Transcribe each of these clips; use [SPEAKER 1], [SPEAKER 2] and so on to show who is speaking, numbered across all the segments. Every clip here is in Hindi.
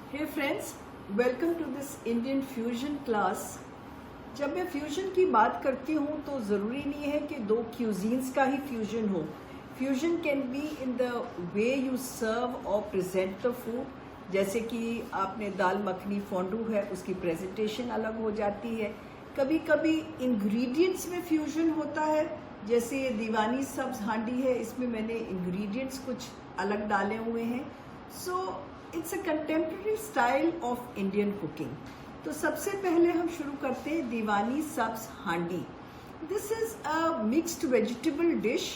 [SPEAKER 1] Hey friends, welcome to this Indian fusion class. जब मैं फ्यूजन की बात करती हूँ तो ज़रूरी नहीं है कि दो क्यूजीन्स का ही फ्यूजन हो। Fusion can be in the way you serve और प्रेजेंट द फूड। जैसे कि आपने दाल मखनी फोंडू है, उसकी प्रेजेंटेशन अलग हो जाती है। कभी कभी इंग्रेडिएंट्स में फ्यूजन होता है, जैसे ये दीवानी सब्ज हांडी है, इसमें मैंने इंग्रेडिएंट्स कुछ अलग डाले हुए हैं। सो it's a contemporary style of Indian cooking. तो सबसे पहले हम शुरू करते हैं दीवानी सब्ज हांडी। This is a mixed vegetable dish,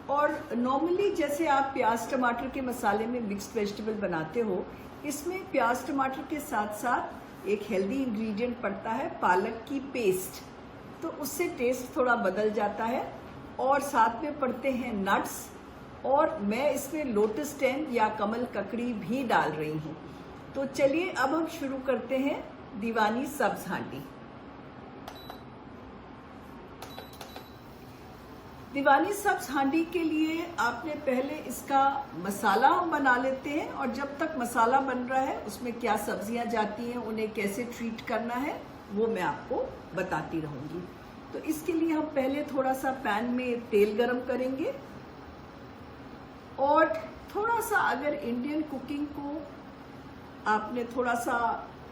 [SPEAKER 1] और नॉर्मली जैसे आप प्याज टमाटर के मसाले में मिक्स्ड वेजिटेबल बनाते हो, इसमें प्याज टमाटर के साथ साथ एक हेल्दी इंग्रेडिएंट पड़ता है, पालक की पेस्ट। तो उससे टेस्ट थोड़ा बदल जाता है। और साथ में पड़ते हैं नट्स, और मैं इसमें लोटस स्टेम या कमल ककड़ी भी डाल रही हूँ। तो चलिए अब हम शुरू करते हैं दीवानी सब्ज हांडी। दीवानी सब्ज हांडी के लिए आपने पहले इसका मसाला हम बना लेते हैं, और जब तक मसाला बन रहा है उसमें क्या सब्जियां जाती हैं, उन्हें कैसे ट्रीट करना है, वो मैं आपको बताती रहूंगी। तो इसके लिए हम पहले थोड़ा सा पैन में तेल गरम करेंगे, और थोड़ा सा अगर इंडियन कुकिंग को आपने थोड़ा सा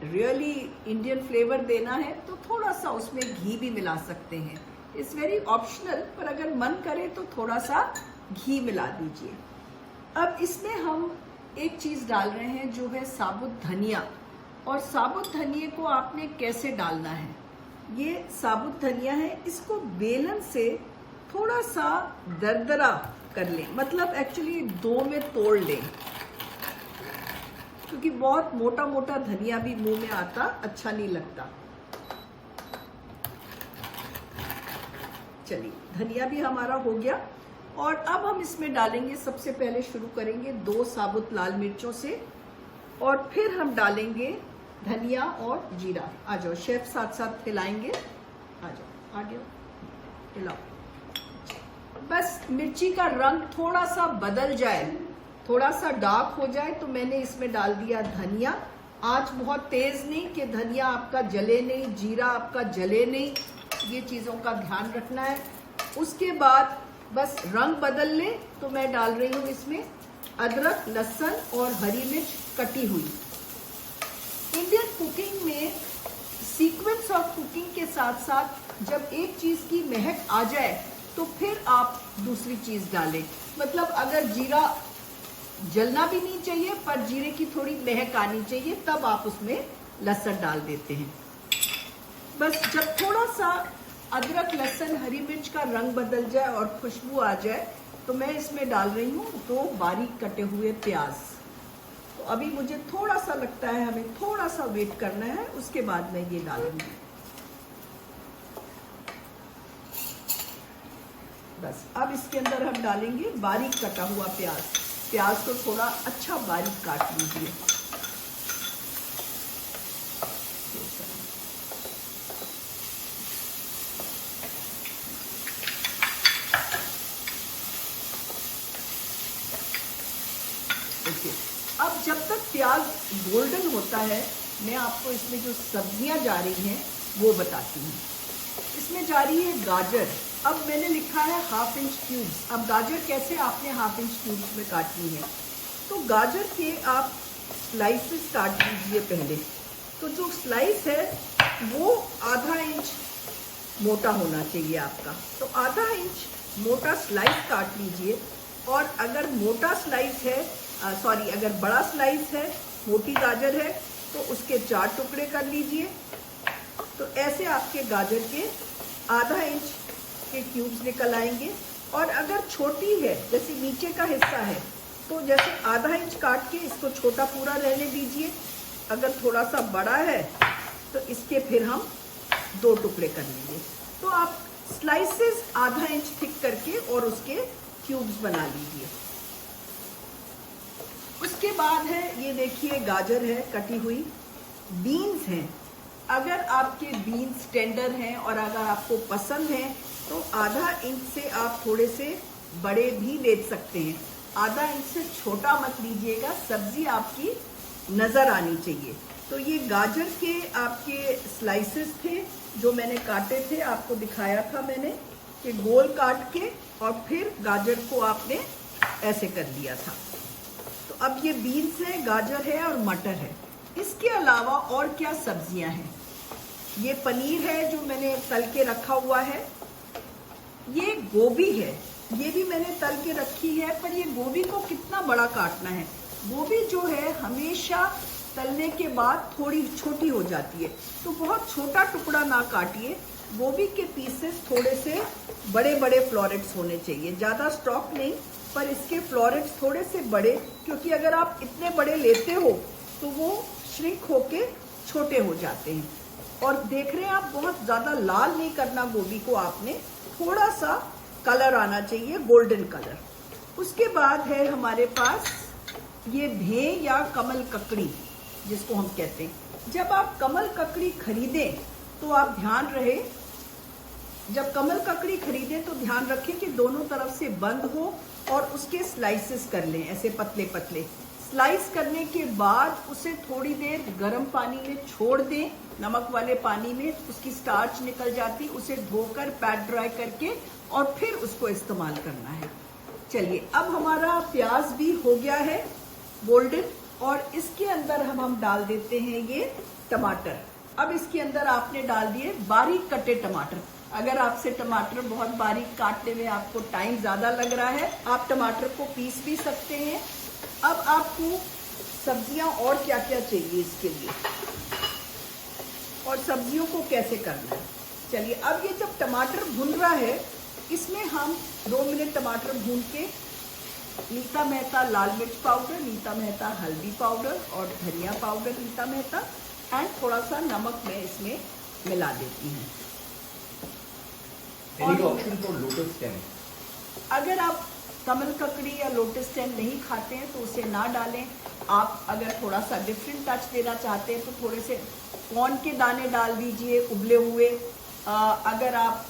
[SPEAKER 1] रियली इंडियन फ्लेवर देना है तो थोड़ा सा उसमें घी भी मिला सकते हैं। इट्स वेरी ऑप्शनल, पर अगर मन करे तो थोड़ा सा घी मिला दीजिए। अब इसमें हम एक चीज़ डाल रहे हैं जो है साबुत धनिया। और साबुत धनिया को आपने कैसे डालना है, ये साबुत धनिया है, इसको बेलन से थोड़ा सा दरदरा कर लें, मतलब एक्चुअली दो में तोड़ लें, क्योंकि बहुत मोटा मोटा धनिया भी मुंह में आता अच्छा नहीं लगता। चलिए, धनिया भी हमारा हो गया, और अब हम इसमें डालेंगे, सबसे पहले शुरू करेंगे 2 साबुत लाल मिर्चों से, और फिर हम डालेंगे धनिया और जीरा। आ जाओ शेफ, साथ साथ हिलाएंगे। आ जाओ, आ गया, हिलाओ। बस मिर्ची का रंग थोड़ा सा बदल जाए, थोड़ा सा डार्क हो जाए, तो मैंने इसमें डाल दिया धनिया। आंच बहुत तेज नहीं कि धनिया आपका जले नहीं, जीरा आपका जले नहीं, ये चीज़ों का ध्यान रखना है। उसके बाद बस रंग बदल ले तो मैं डाल रही हूँ इसमें अदरक, लहसुन और हरी मिर्च कटी हुई। इंडियन कुकिंग में सीक्वेंस ऑफ कुकिंग के साथ साथ जब एक चीज़ की महक आ जाए तो फिर आप दूसरी चीज़ डालें। मतलब अगर जीरा जलना भी नहीं चाहिए, पर जीरे की थोड़ी महक आनी चाहिए, तब आप उसमें लहसुन डाल देते हैं। बस जब थोड़ा सा अदरक, लहसुन, हरी मिर्च का रंग बदल जाए और खुशबू आ जाए, तो मैं इसमें डाल रही हूँ 2 बारीक कटे हुए प्याज। तो अभी मुझे थोड़ा सा लगता है हमें थोड़ा सा वेट करना है, उसके बाद मैं ये डालूंगी। बस अब इसके अंदर हम डालेंगे बारीक कटा हुआ प्याज। प्याज को थोड़ा अच्छा बारीक काट लीजिए। देखिए, अब जब तक प्याज गोल्डन होता है, मैं आपको इसमें जो सब्जियां जा रही हैं वो बताती हूँ। इसमें जा रही है गाजर। अब मैंने लिखा है 1/2 इंच क्यूब्स। अब गाजर कैसे आपने 1/2 इंच क्यूब्स में काटनी है, तो गाजर के आप स्लाइसेस काट लीजिए पहले। तो जो स्लाइस है वो 1/2 इंच मोटा होना चाहिए आपका, तो 1/2 इंच मोटा स्लाइस काट लीजिए। और अगर मोटा स्लाइस है, अगर बड़ा स्लाइस है, मोटी गाजर है, तो उसके 4 टुकड़े कर लीजिए। तो ऐसे आपके गाजर के 1/2 इंच के क्यूब्स निकल आएंगे। और अगर छोटी है, जैसे नीचे का हिस्सा है, तो जैसे 1/2 इंच काट के इसको छोटा पूरा रहने दीजिए। अगर थोड़ा सा बड़ा है तो इसके फिर हम 2 टुकड़े कर लेंगे। तो आप स्लाइसेस 1/2 इंच थिक करके और उसके क्यूब्स बना लीजिए। उसके बाद है, ये देखिए गाजर है कटी हुई, बीन्स हैं। अगर आपके बीन्स टेंडर हैं और अगर आपको पसंद है तो 1/2 इंच से आप थोड़े से बड़े भी ले सकते हैं। 1/2 इंच से छोटा मत लीजिएगा, सब्जी आपकी नज़र आनी चाहिए। तो ये गाजर के आपके स्लाइसेस थे जो मैंने काटे थे, आपको दिखाया था मैंने कि गोल काट के और फिर गाजर को आपने ऐसे कर लिया था। तो अब ये बीन्स है, गाजर है और मटर है। इसके अलावा और क्या सब्जियां हैं? ये पनीर है जो मैंने तल के रखा हुआ है, ये गोभी है, ये भी मैंने तल के रखी है। पर ये गोभी को कितना बड़ा काटना है? गोभी जो है हमेशा तलने के बाद थोड़ी छोटी हो जाती है, तो बहुत छोटा टुकड़ा ना काटिए। गोभी के पीसेस थोड़े से बड़े बड़े फ्लोरेट्स होने चाहिए, ज़्यादा स्टॉक नहीं, पर इसके फ्लोरेट्स थोड़े से बड़े, क्योंकि अगर आप इतने बड़े लेते हो तो वो श्रिंक होके छोटे हो जाते हैं। और देख रहे हैं आप, बहुत ज़्यादा लाल नहीं करना गोभी को आपने, थोड़ा सा कलर आना चाहिए, गोल्डन कलर। उसके बाद है हमारे पास ये भें या कमल ककड़ी जिसको हम कहते हैं। जब आप कमल ककड़ी खरीदें तो आप ध्यान रहे, जब कमल ककड़ी खरीदें तो ध्यान रखें कि दोनों तरफ से बंद हो और उसके स्लाइसेस कर लें, ऐसे पतले पतले। स्लाइस करने के बाद उसे थोड़ी देर गर्म पानी में छोड़ दें, नमक वाले पानी में, उसकी स्टार्च निकल जाती, उसे धोकर पैट ड्राई करके और फिर उसको इस्तेमाल करना है। चलिए, अब हमारा प्याज भी हो गया है गोल्डन, और इसके अंदर हम डाल देते हैं ये टमाटर। अब इसके अंदर आपने डाल दिए बारीक कटे टमाटर। अगर आपसे टमाटर बहुत बारीक काटने में आपको टाइम ज़्यादा लग रहा है, आप टमाटर को पीस भी सकते हैं। अब आपको सब्जियां और क्या क्या चाहिए इसके लिए और सब्जियों को कैसे करना है। चलिए, अब ये जब टमाटर भुन रहा है, इसमें हम 2 मिनट टमाटर भून के नीता मेहता लाल मिर्च पाउडर, नीता मेहता हल्दी पाउडर और धनिया पाउडर नीता मेहता एंड थोड़ा सा नमक मैं इसमें मिला देती हूँ।
[SPEAKER 2] Option for lotus stem.
[SPEAKER 1] अगर आप कमल ककड़ी या लोटस स्टेम नहीं खाते हैं तो उसे ना डालें। आप अगर थोड़ा सा डिफरेंट टच देना चाहते हैं तो थोड़े से कॉर्न के दाने डाल दीजिए, उबले हुए। अगर आप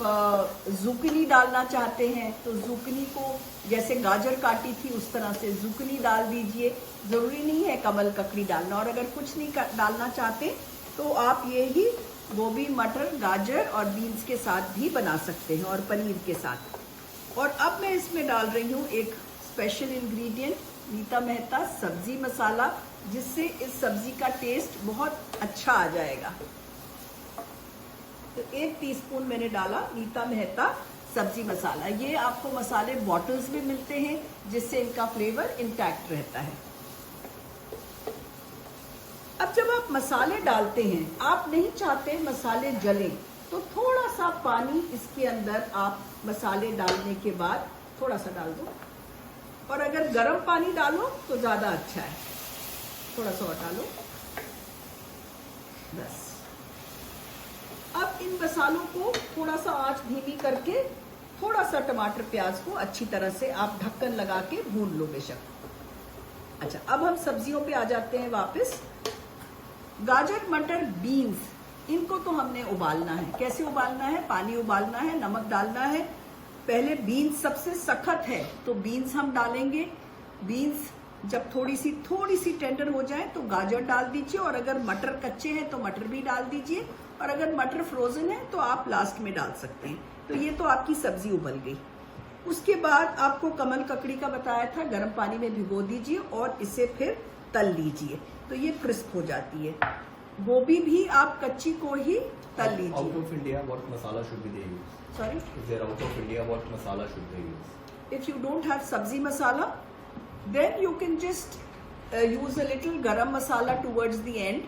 [SPEAKER 1] जुकनी डालना चाहते हैं तो जुकनी को जैसे गाजर काटी थी उस तरह से जुकनी डाल दीजिए, ज़रूरी नहीं है कमल ककड़ी डालना। और अगर कुछ नहीं डालना चाहते तो आप ये ही गोभी, मटर, गाजर और बीन्स के साथ भी बना सकते हैं और पनीर के साथ। और अब मैं इसमें डाल रही हूँ एक स्पेशल इंग्रेडिएंट, नीता मेहता सब्जी मसाला, जिससे इस सब्जी का टेस्ट बहुत अच्छा आ जाएगा। तो 1 टीस्पून मैंने डाला नीता मेहता सब्जी मसाला। ये आपको मसाले बॉटल्स में मिलते हैं, जिससे इनका फ्लेवर इंटैक्ट रहता है। अब जब आप मसाले डालते हैं, आप नहीं चाहते मसाले जलें, तो थोड़ा सा पानी इसके अंदर आप मसाले डालने के बाद थोड़ा सा डाल दो, और अगर गर्म पानी डालो तो ज़्यादा अच्छा है। थोड़ा सा और डालो, बस। अब इन मसालों को थोड़ा सा आंच धीमी करके थोड़ा सा टमाटर प्याज को अच्छी तरह से आप ढक्कन लगा के भून लो बेशक। अच्छा, अब हम सब्जियों पे आ जाते हैं वापस। गाजर, मटर, बीन्स, इनको तो हमने उबालना है। कैसे उबालना है? पानी उबालना है, नमक डालना है। पहले बीन्स सबसे सख्त है तो बीन्स हम डालेंगे। बीन्स जब थोड़ी सी टेंडर हो जाए तो गाजर डाल दीजिए, और अगर मटर कच्चे हैं तो मटर भी डाल दीजिए, और अगर मटर फ्रोजन है तो आप लास्ट में डाल सकते हैं। तो ये तो आपकी सब्जी उबल गई। उसके बाद आपको कमल ककड़ी का बताया था, गर्म पानी में भिगो दीजिए और इसे फिर तल लीजिए, तो ये क्रिस्प हो जाती है। गोभी भी आप कच्ची को ही तल लीजिए।
[SPEAKER 2] Out of India what masala should be they use?
[SPEAKER 1] Sorry,
[SPEAKER 2] if they are out of India what masala should they use?
[SPEAKER 1] If you don't have sabzi masala, then you can just use a little garam masala towards the end.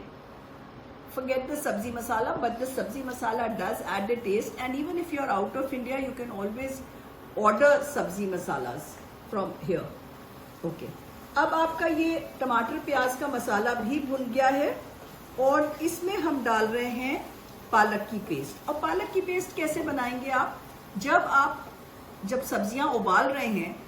[SPEAKER 1] Forget the sabzi masala, but the sabzi masala does add a taste, and even if you are out of India, you can always order sabzi masalas from here. Okay. अब आपका ये टमाटर प्याज का मसाला भी भुन गया है, और इसमें हम डाल रहे हैं पालक की पेस्ट। और पालक की पेस्ट कैसे बनाएंगे आप? जब सब्जियां उबाल रहे हैं,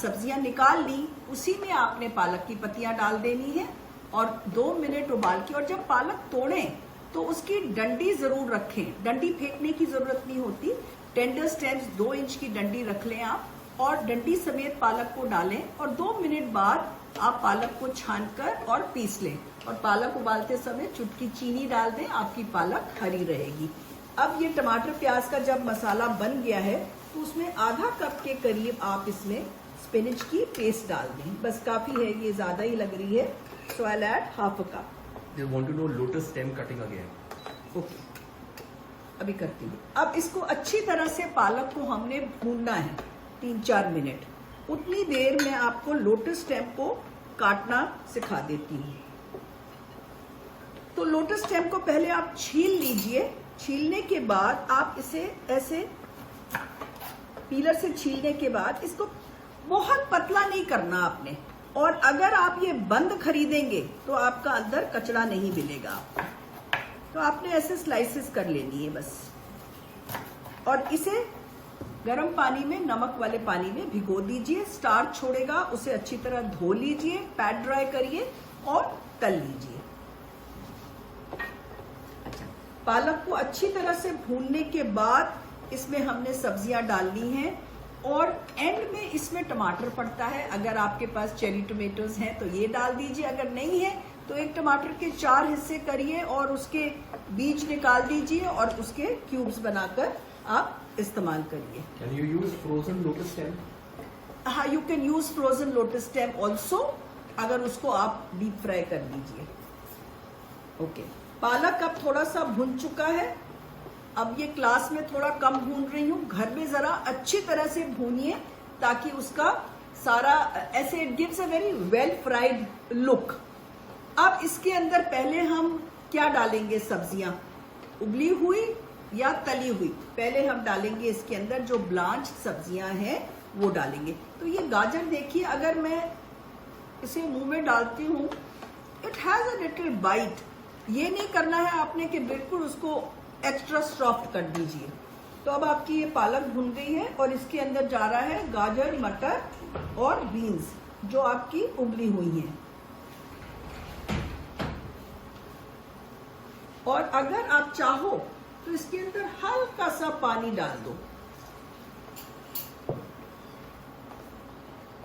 [SPEAKER 1] सब्जियां निकाल ली, उसी में आपने पालक की पत्तियां डाल देनी है और 2 मिनट उबाल के। और जब पालक तोड़ें तो उसकी डंडी जरूर रखें, डंडी फेंकने की जरूरत नहीं होती। टेंडर स्टेम्स 2 इंच की डंडी रख लें आप, और डंडी समेत पालक को डालें और 2 मिनट बाद आप पालक को छानकर और पीस लें। और पालक उबालते समय चुटकी चीनी डाल दें, आपकी पालक हरी रहेगी। अब ये टमाटर प्याज का जब मसाला बन गया है तो उसमें आधा कप के करीब आप इसमें स्पिनच की पेस्ट डाल दें। बस काफी है, ये ज्यादा ही लग रही है, so I add half a cup.
[SPEAKER 2] They want to know lotus stem cutting again.
[SPEAKER 1] Okay, अभी करती हूँ। अब इसको अच्छी तरह से पालक को हमने भूनना है 3-4 मिनट। उतनी देर में आपको लोटस स्टेम को काटना सिखा देती हूँ। तो लोटस स्टेम को पहले आप छील लीजिए। छीलने के बाद आप इसे ऐसे पीलर से छीलने के बाद इसको बहुत पतला नहीं करना आपने। और अगर आप ये बंद खरीदेंगे तो आपका अंदर कचड़ा नहीं मिलेगा। तो आपने ऐसे स्लाइसेस कर लेनी है बस। और इसे गर्म पानी में, नमक वाले पानी में भिगो दीजिए। स्टार्च छोड़ेगा, उसे अच्छी तरह धो लीजिए, पैड ड्राई करिए और तल लीजिए। पालक को अच्छी तरह से भूनने के बाद इसमें हमने सब्जियां डालनी हैं और एंड में इसमें टमाटर पड़ता है। अगर आपके पास चेरी टोमेटोज हैं तो ये डाल दीजिए, अगर नहीं है तो एक टमाटर के 4 हिस्से करिए और उसके बीज निकाल दीजिए और उसके क्यूब्स बनाकर आप इस्तेमाल करिए।
[SPEAKER 2] Can you use frozen lotus stem?
[SPEAKER 1] हाँ, you can use frozen lotus stem also, अगर उसको आप डीप फ्राई कर दीजिए। ओके, पालक अब थोड़ा सा भुन चुका है। अब ये क्लास में थोड़ा कम भून रही हूँ, घर में जरा अच्छी तरह से भूनिए ताकि उसका सारा ऐसे it gives a very well fried look. अब इसके अंदर पहले हम क्या डालेंगे, सब्जियां उबली हुई या तली हुई। पहले हम डालेंगे इसके अंदर जो ब्लांच सब्जियां हैं वो डालेंगे। तो ये गाजर देखिए, अगर मैं इसे मुंह में डालती हूँ it has a little bite. ये नहीं करना है आपने कि बिल्कुल उसको एक्स्ट्रा सॉफ्ट कर दीजिए। तो अब आपकी ये पालक भुन गई है और इसके अंदर जा रहा है गाजर, मटर और बीन्स जो आपकी उबली हुई हैं। और अगर आप चाहो तो इसके अंदर हल्का सा पानी डाल दो।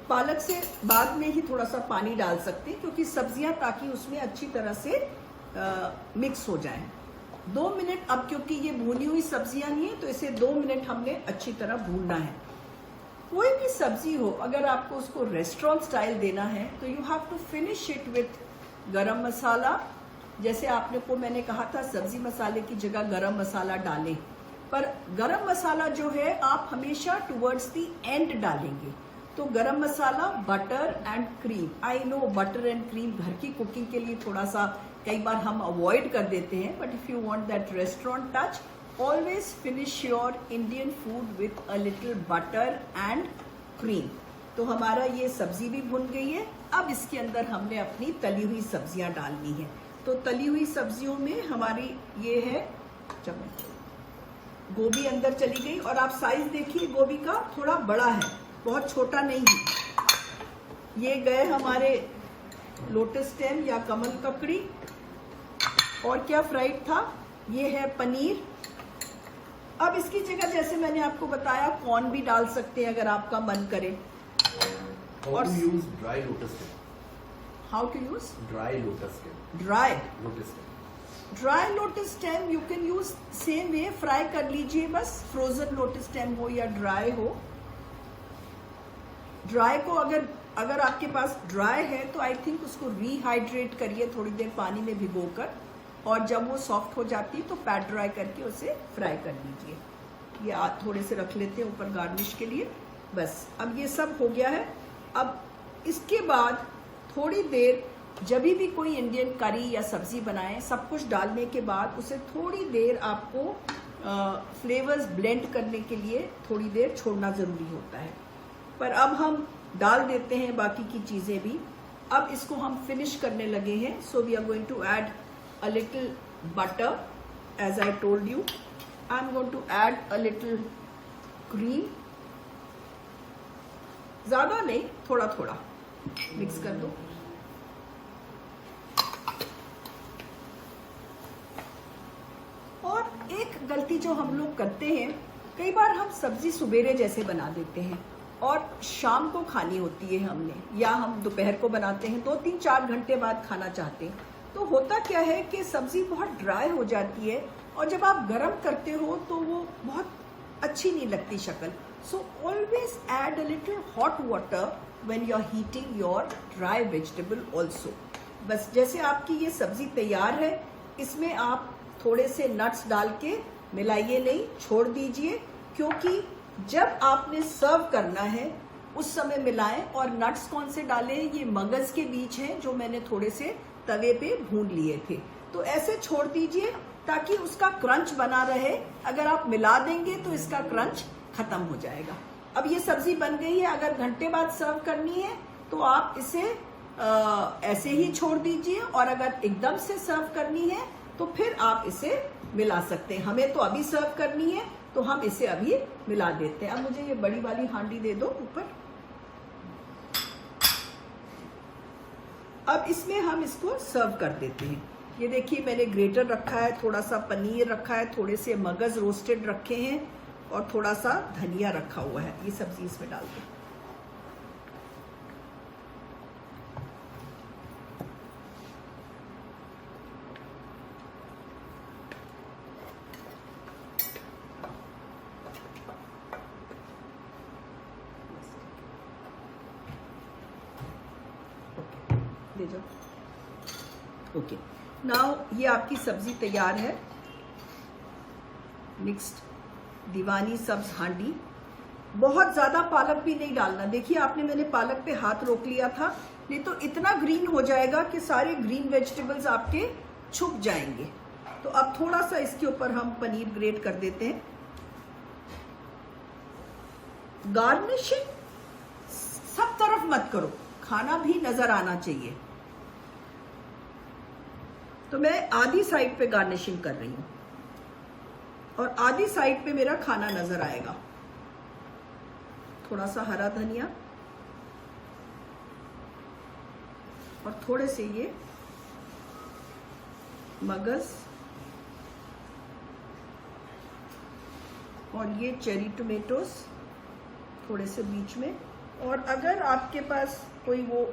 [SPEAKER 1] पालक से बाद में ही थोड़ा सा पानी डाल सकते हैं क्योंकि सब्जियां ताकि उसमें अच्छी तरह से मिक्स हो जाएं। 2 मिनट, अब क्योंकि ये भुनी हुई सब्जियां नहीं है तो इसे 2 मिनट हमने अच्छी तरह भूनना है। कोई भी सब्जी हो, अगर आपको उसको रेस्टोरेंट स्टाइल देना है तो you have to finish it with garam masala. जैसे आपने को मैंने कहा था सब्जी मसाले की जगह गरम मसाला डालें, पर गरम मसाला जो है आप हमेशा टुवर्ड्स दी एंड डालेंगे। तो garam masala, butter and cream. I know butter and cream घर की कुकिंग के लिए थोड़ा सा कई बार हम अवॉइड कर देते हैं, but if you want that restaurant touch always finish your Indian food with a little butter and cream. तो हमारा ये सब्जी भी भुन गई है। अब इसके अंदर हमने अपनी तली हुई सब्जियां डालनी है। तो तली हुई सब्जियों में हमारी ये है गोभी अंदर चली गई। और आप साइज देखिए गोभी का, थोड़ा बड़ा है, बहुत छोटा नहीं है। ये गए हमारे लोटस स्टेम या कमल ककड़ी। और क्या फ्राइड था, ये है पनीर। अब इसकी जगह जैसे मैंने आपको बताया कॉर्न भी डाल सकते हैं अगर आपका मन करे।
[SPEAKER 2] How to use dry lotus stem?
[SPEAKER 1] How to use
[SPEAKER 2] Dry lotus stem.
[SPEAKER 1] Dry
[SPEAKER 2] Lotus stem.
[SPEAKER 1] Dry lotus stem you can use same way, fry कर लीजिए बस। फ्रोजन लोटस स्टेम हो या ड्राई हो। ड्राई को अगर आपके पास ड्राई है तो आई थिंक उसको रीहाइड्रेट करिए थोड़ी देर पानी में भिगोकर, और जब वो सॉफ्ट हो जाती है तो पैड ड्राई करके उसे फ्राई कर लीजिए। ये थोड़े से रख लेते हैं ऊपर गार्निश के लिए। बस अब ये सब हो गया है। अब इसके बाद थोड़ी देर, जब भी कोई इंडियन करी या सब्जी बनाएं, सब कुछ डालने के बाद उसे थोड़ी देर आपको फ्लेवर्स ब्लेंड करने के लिए थोड़ी देर छोड़ना ज़रूरी होता है। पर अब हम डाल देते हैं बाकी की चीज़ें भी। अब इसको हम फिनिश करने लगे हैं। So we are going to add a little butter, as I told you. I'm going to add a little cream. ज़्यादा नहीं, थोड़ा थोड़ा मिक्स कर दो। और एक गलती जो हम लोग करते हैं, कई बार हम सब्जी सुबेरे जैसे बना देते हैं और शाम को खानी होती है हमने, या हम दोपहर को बनाते हैं, 2-3-4 घंटे बाद खाना चाहते हैं, तो होता क्या है कि सब्जी बहुत ड्राई हो जाती है और जब आप गर्म करते हो तो वो बहुत अच्छी नहीं लगती शक्ल. So always add a little hot water when you are heating your dry vegetable also. बस जैसे आपकी ये सब्जी तैयार है, इसमें आप थोड़े से नट्स डाल के मिलाइए नहीं, छोड़ दीजिए, क्योंकि जब आपने सर्व करना है उस समय मिलाएं. और नट्स कौन से डालें? ये मगज के बीज हैं जो मैंने थोड़े से तवे पे भून लिए थे. तो ऐसे छोड़ दीजिए ताकि उसका क्रंच बना रहे. अगर आप मिला देंगे तो इसका क्रंच खत्म हो जाएगा. अब ये सब्जी बन गई है. अगर घंटे बाद सर्व करनी है तो आप इसे ऐसे ही छोड़ दीजिए, और अगर एकदम से सर्व करनी है तो फिर आप इसे मिला सकते हैं. हमें तो अभी सर्व करनी है तो हम इसे अभी मिला देते हैं. अब मुझे ये बड़ी वाली हांडी दे दो ऊपर. अब इसमें हम इसको सर्व कर देते हैं. ये देखिए मैंने ग्रेटर रखा है, थोड़ा सा पनीर रखा है, थोड़े से मगज रोस्टेड रखे हैं और थोड़ा सा धनिया रखा हुआ है. ये सब्जी इसमें डाल दें. दे जाओ. ओके, नाउ ये आपकी सब्जी तैयार है. मिक्स्ड दीवानी सब्ज हांडी. बहुत ज्यादा पालक भी नहीं डालना. देखिए आपने, मैंने पालक पे हाथ रोक लिया था, नहीं तो इतना ग्रीन हो जाएगा कि सारे ग्रीन वेजिटेबल्स आपके छुप जाएंगे. तो अब थोड़ा सा इसके ऊपर हम पनीर ग्रेट कर देते हैं. गार्निशिंग सब तरफ मत करो, खाना भी नजर आना चाहिए. तो मैं आधी साइड पे गार्निशिंग कर रही हूं और आधी साइड पे मेरा खाना नजर आएगा. थोड़ा सा हरा धनिया और थोड़े से ये मगज और ये चेरी टोमेटोज थोड़े से बीच में. और अगर आपके पास कोई वो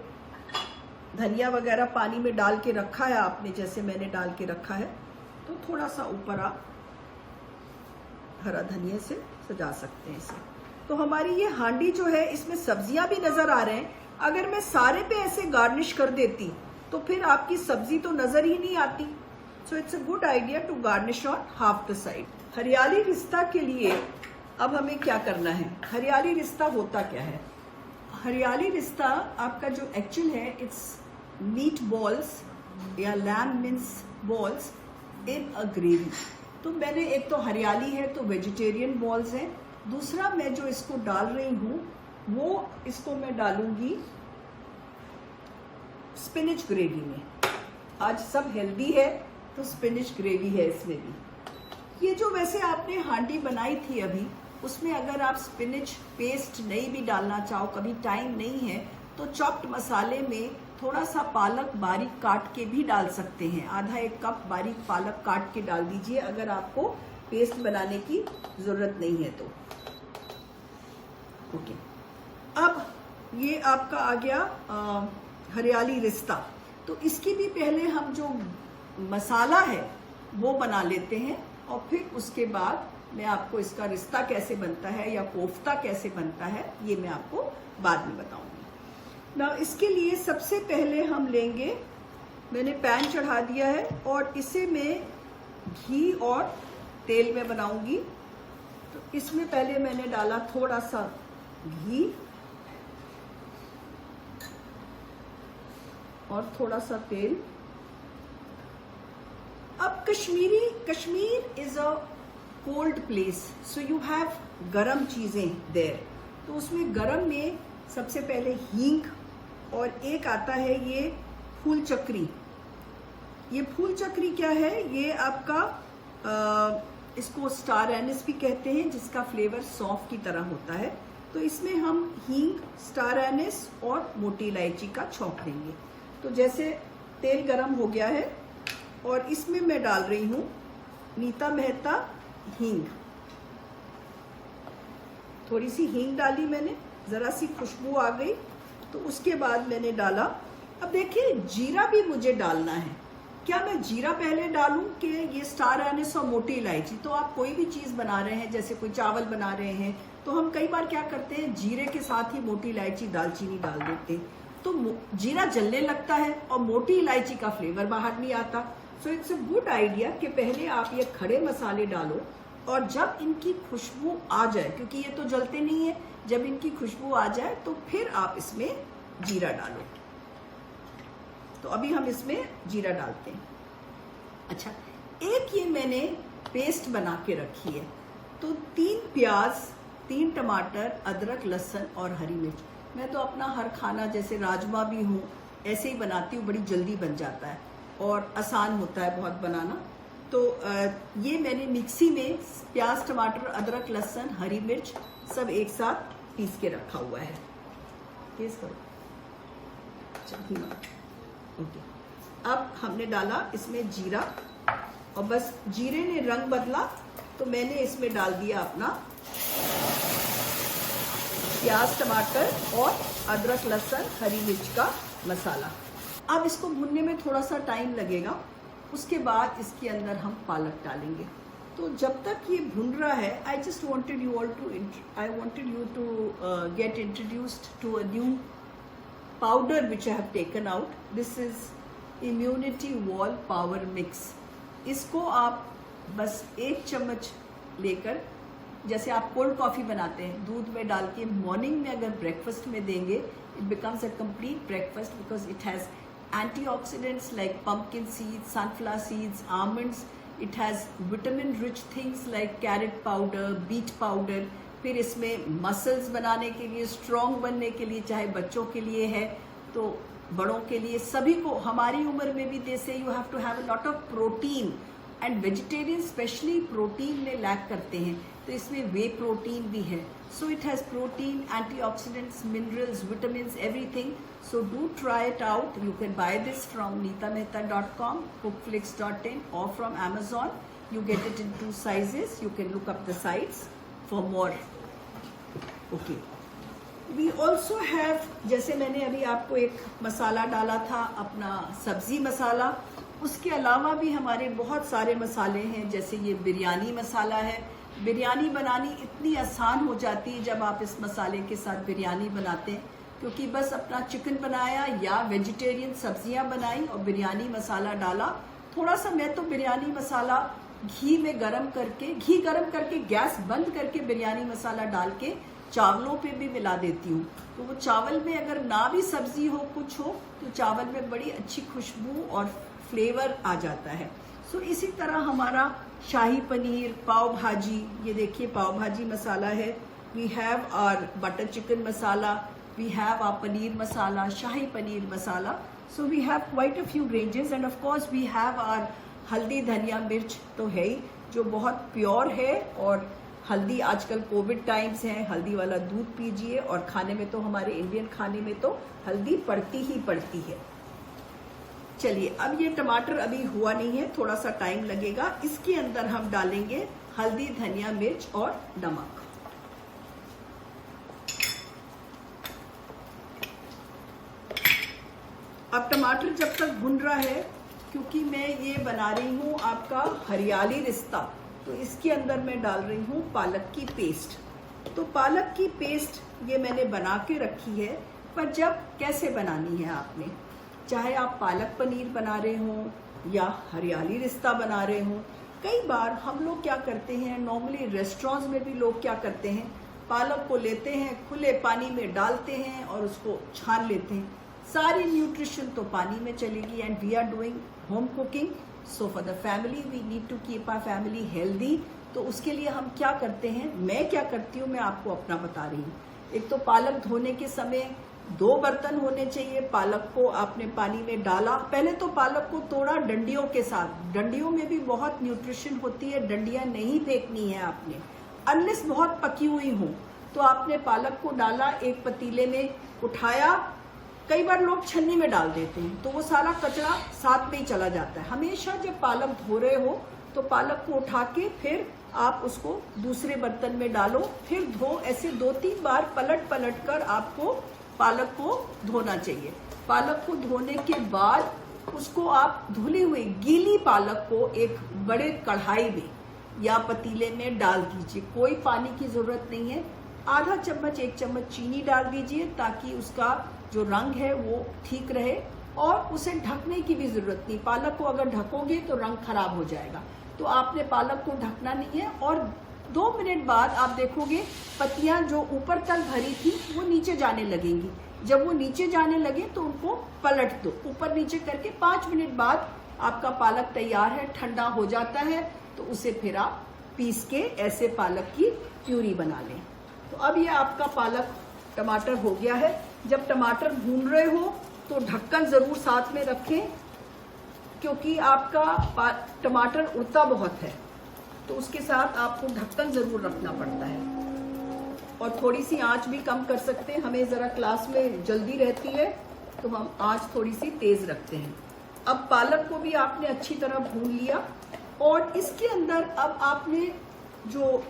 [SPEAKER 1] धनिया वगैरह पानी में डाल के रखा है आपने, जैसे मैंने डाल के रखा है, तो थोड़ा सा ऊपर आप हरा धनिया से सजा सकते हैं इसे. तो हमारी ये हांडी जो है, इसमें सब्जियां भी नजर आ रहे हैं. अगर मैं सारे पे ऐसे गार्निश कर देती तो फिर आपकी सब्जी तो नजर ही नहीं आती. So it's a good idea to garnish on half the side. हरियाली रिश्ता के लिए अब हमें क्या करना है? हरियाली रिश्ता होता क्या है? हरियाली रिश्ता आपका जो एक्चुअल है, इट्स मीट बॉल्स या lamb mince balls in a gravy. तो मैंने, एक तो हरियाली है तो वेजिटेरियन बॉल्स हैं. दूसरा मैं जो इसको डाल रही हूँ वो इसको मैं डालूंगी स्पिनिच ग्रेवी में. आज सब हेल्दी है तो स्पिनिच ग्रेवी है इसमें भी. ये जो वैसे आपने हांडी बनाई थी अभी, उसमें अगर आप स्पिनिच पेस्ट नहीं भी डालना चाहो, कभी टाइम नहीं है, तो चॉप्ड मसाले में थोड़ा सा पालक बारीक काट के भी डाल सकते हैं. आधा 1 कप बारीक पालक काट के डाल दीजिए अगर आपको पेस्ट बनाने की जरूरत नहीं है तो. ओके, अब ये आपका आ गया हरियाली रिश्ता. तो इसकी भी पहले हम जो मसाला है वो बना लेते हैं और फिर उसके बाद मैं आपको इसका रिश्ता कैसे बनता है या कोफ्ता कैसे बनता है ये मैं आपको बाद में बताऊंगी. ना इसके लिए सबसे पहले हम लेंगे, मैंने पैन चढ़ा दिया है और इसे मैं घी और तेल में बनाऊंगी. तो इसमें पहले मैंने डाला थोड़ा सा घी और थोड़ा सा तेल. अब Kashmir is a cold place, so you have गरम चीजें देर. तो उसमें गरम में सबसे पहले हींग और एक आता है ये फूल चक्री. ये फूल चक्री क्या है? ये आपका इसको स्टार एनिस भी कहते हैं, जिसका फ्लेवर सौंफ की तरह होता है. तो इसमें हम हींग, स्टार एनिस और मोटी इलायची का छौंक देंगे. तो जैसे तेल गरम हो गया है और इसमें मैं डाल रही हूँ नीता मेहता हींग. थोड़ी सी हींग डाली मैंने ज़रा सी खुशबू आ गई तो उसके बाद मैंने डाला। अब देखिए जीरा भी मुझे डालना है। क्या मैं जीरा पहले डालूं कि ये स्टार एनिस और मोटी इलायची? तो आप कोई भी चीज़ बना रहे हैं, जैसे कोई चावल बना रहे हैं, तो हम कई बार क्या करते हैं, जीरे के साथ ही मोटी इलायची दालचीनी डाल देते हैं, तो जीरा जलने लगता है और मोटी इलायची का फ्लेवर बाहर नहीं आता। सो इट्स अ गुड आइडिया कि पहले आप ये खड़े मसाले डालो और जब इनकी खुशबू आ जाए, क्योंकि ये तो जलते नहीं है, जब इनकी खुशबू आ जाए तो फिर आप इसमें जीरा डालो। तो अभी हम इसमें जीरा डालते हैं। अच्छा, एक ये मैंने पेस्ट बना के रखी है, तो 3 प्याज, 3 टमाटर, अदरक, लहसुन और हरी मिर्च। मैं तो अपना हर खाना, जैसे राजमा भी हूँ, ऐसे ही बनाती हूँ, बड़ी जल्दी बन जाता है और आसान होता है बहुत बनाना। तो ये मैंने मिक्सी में प्याज, टमाटर, अदरक, लहसुन, हरी मिर्च सब एक साथ पीस के रखा हुआ है। तेज करो। ओके, अब हमने डाला इसमें जीरा और बस जीरे ने रंग बदला तो मैंने इसमें डाल दिया अपना प्याज, टमाटर और अदरक, लहसुन, हरी मिर्च का मसाला। अब इसको भुनने में थोड़ा सा टाइम लगेगा। उसके बाद इसके अंदर हम पालक डालेंगे। तो जब तक ये भुन रहा है, I wanted you to get introduced to a new powder which I have taken out. This is immunity wall power mix. इसको आप बस 1 चम्मच लेकर, जैसे आप कोल्ड कॉफ़ी बनाते हैं, दूध में डाल के मॉर्निंग में अगर ब्रेकफास्ट में देंगे, it becomes a complete breakfast because it has antioxidants like pumpkin seeds, sunflower seeds, almonds. It has vitamin rich things like carrot powder, beet powder. फिर इसमें मसल्स बनाने के लिए, स्ट्रॉन्ग बनने के लिए, चाहे बच्चों के लिए है तो बड़ों के लिए, सभी को, हमारी उम्र में भी, जैसे you have to have a lot of protein and vegetarian specially protein में लैक करते हैं, तो इसमें वे प्रोटीन भी है। So it has protein, antioxidants, minerals, vitamins, everything. So do try it out. You can buy this from neetamehta.com, cookflix.in or from Amazon. You get it in 2 sizes. You can look up the sites for more. Okay. We also have, जैसे मैंने अभी आपको एक मसाला डाला था अपना सब्जी मसाला, उसके अलावा भी हमारे बहुत सारे मसाले हैं। जैसे ये बिरयानी मसाला है। बिरयानी बनानी इतनी आसान हो जाती है जब आप इस मसाले के साथ बिरयानी बनाते हैं, क्योंकि बस अपना चिकन बनाया या वेजिटेरियन सब्जियां बनाई और बिरयानी मसाला डाला। थोड़ा सा मैं तो बिरयानी मसाला घी गरम करके गैस बंद करके बिरयानी मसाला डाल के चावलों पे भी मिला देती हूँ, तो वो चावल में अगर ना भी सब्जी हो, कुछ हो, तो चावल में बड़ी अच्छी खुशबू और फ्लेवर आ जाता है। सो इसी तरह हमारा शाही पनीर, पाव भाजी, ये देखिए पाव भाजी मसाला है। We have our butter chicken masala, we have our paneer masala, shahi paneer masala. So we have quite a few ranges and of course we have our हल्दी, धनिया, मिर्च तो है ही, जो बहुत प्योर है। और हल्दी, आजकल कोविड टाइम्स हैं, हल्दी वाला दूध पीजिए, और खाने में तो हमारे इंडियन खाने में तो हल्दी पड़ती ही पड़ती है। चलिए, अब ये टमाटर अभी हुआ नहीं है, थोड़ा सा टाइम लगेगा। इसके अंदर हम डालेंगे हल्दी, धनिया, मिर्च और नमक। अब टमाटर जब तक भुन रहा है, क्योंकि मैं ये बना रही हूँ आपका हरियाली रिश्ता, तो इसके अंदर मैं डाल रही हूँ पालक की पेस्ट। तो पालक की पेस्ट ये मैंने बना के रखी है, पर जब कैसे बनानी है आपने, चाहे आप पालक पनीर बना रहे हो या हरियाली रिश्ता बना रहे हो। कई बार हम लोग क्या करते हैं, नॉर्मली रेस्टोरेंट्स में भी लोग क्या करते हैं, पालक को लेते हैं, खुले पानी में डालते हैं और उसको छान लेते हैं। सारी न्यूट्रिशन तो पानी में चलेगी। And we are doing home cooking, so for the family we need to keep our family healthy. तो उसके लिए हम क्या करते हैं, मैं क्या करती हूँ, मैं आपको अपना बता रही हूँ। एक तो पालक धोने के समय 2 बर्तन होने चाहिए। पालक को आपने पानी में डाला, पहले तो पालक को तोड़ा डंडियों के साथ। डंडियों में भी बहुत न्यूट्रिशन होती है, डंडियाँ नहीं फेंकनी है आपने, अनलेस बहुत पकी हुई हो। तो आपने पालक को डाला, एक पतीले में उठाया, कई बार लोग छन्नी में डाल देते हैं, तो वो सारा कचरा साथ में ही चला जाता है। हमेशा जब पालक धो रहे हो तो पालक को उठा के फिर आप उसको दूसरे बर्तन में डालो, फिर धो। ऐसे 2-3 बार पलट पलट कर आपको पालक को धोना चाहिए। पालक को धोने के बाद उसको आप धुली हुई गीली पालक को एक बड़े कढ़ाई में या पतीले में डाल दीजिए। कोई पानी की जरूरत नहीं है। आधा चम्मच 1 चम्मच चीनी डाल दीजिए ताकि उसका जो रंग है वो ठीक रहे, और उसे ढकने की भी जरूरत नहीं। पालक को अगर ढकोगे तो रंग खराब हो जाएगा, तो आपने पालक को ढकना नहीं है। और 2 मिनट बाद आप देखोगे पत्तियां जो ऊपर तक भरी थी वो नीचे जाने लगेंगी। जब वो नीचे जाने लगे तो उनको पलट दो, ऊपर नीचे करके। 5 मिनट बाद आपका पालक तैयार है। ठंडा हो जाता है तो उसे फिर आप पीस के ऐसे पालक की प्यूरी बना लें। तो अब ये आपका पालक टमाटर हो गया है। जब टमाटर भून रहे हो तो ढक्कन जरूर साथ में रखें, क्योंकि आपका टमाटर उड़ता बहुत है, तो उसके साथ आपको ढक्कन जरूर रखना पड़ता है। और थोड़ी सी आंच भी कम कर सकते हैं। हमें जरा क्लास में जल्दी रहती है तो हम आंच थोड़ी सी तेज रखते हैं। अब पालक को भी आपने अच्छी तरह भून लिया, और इसके अंदर अब आपने जो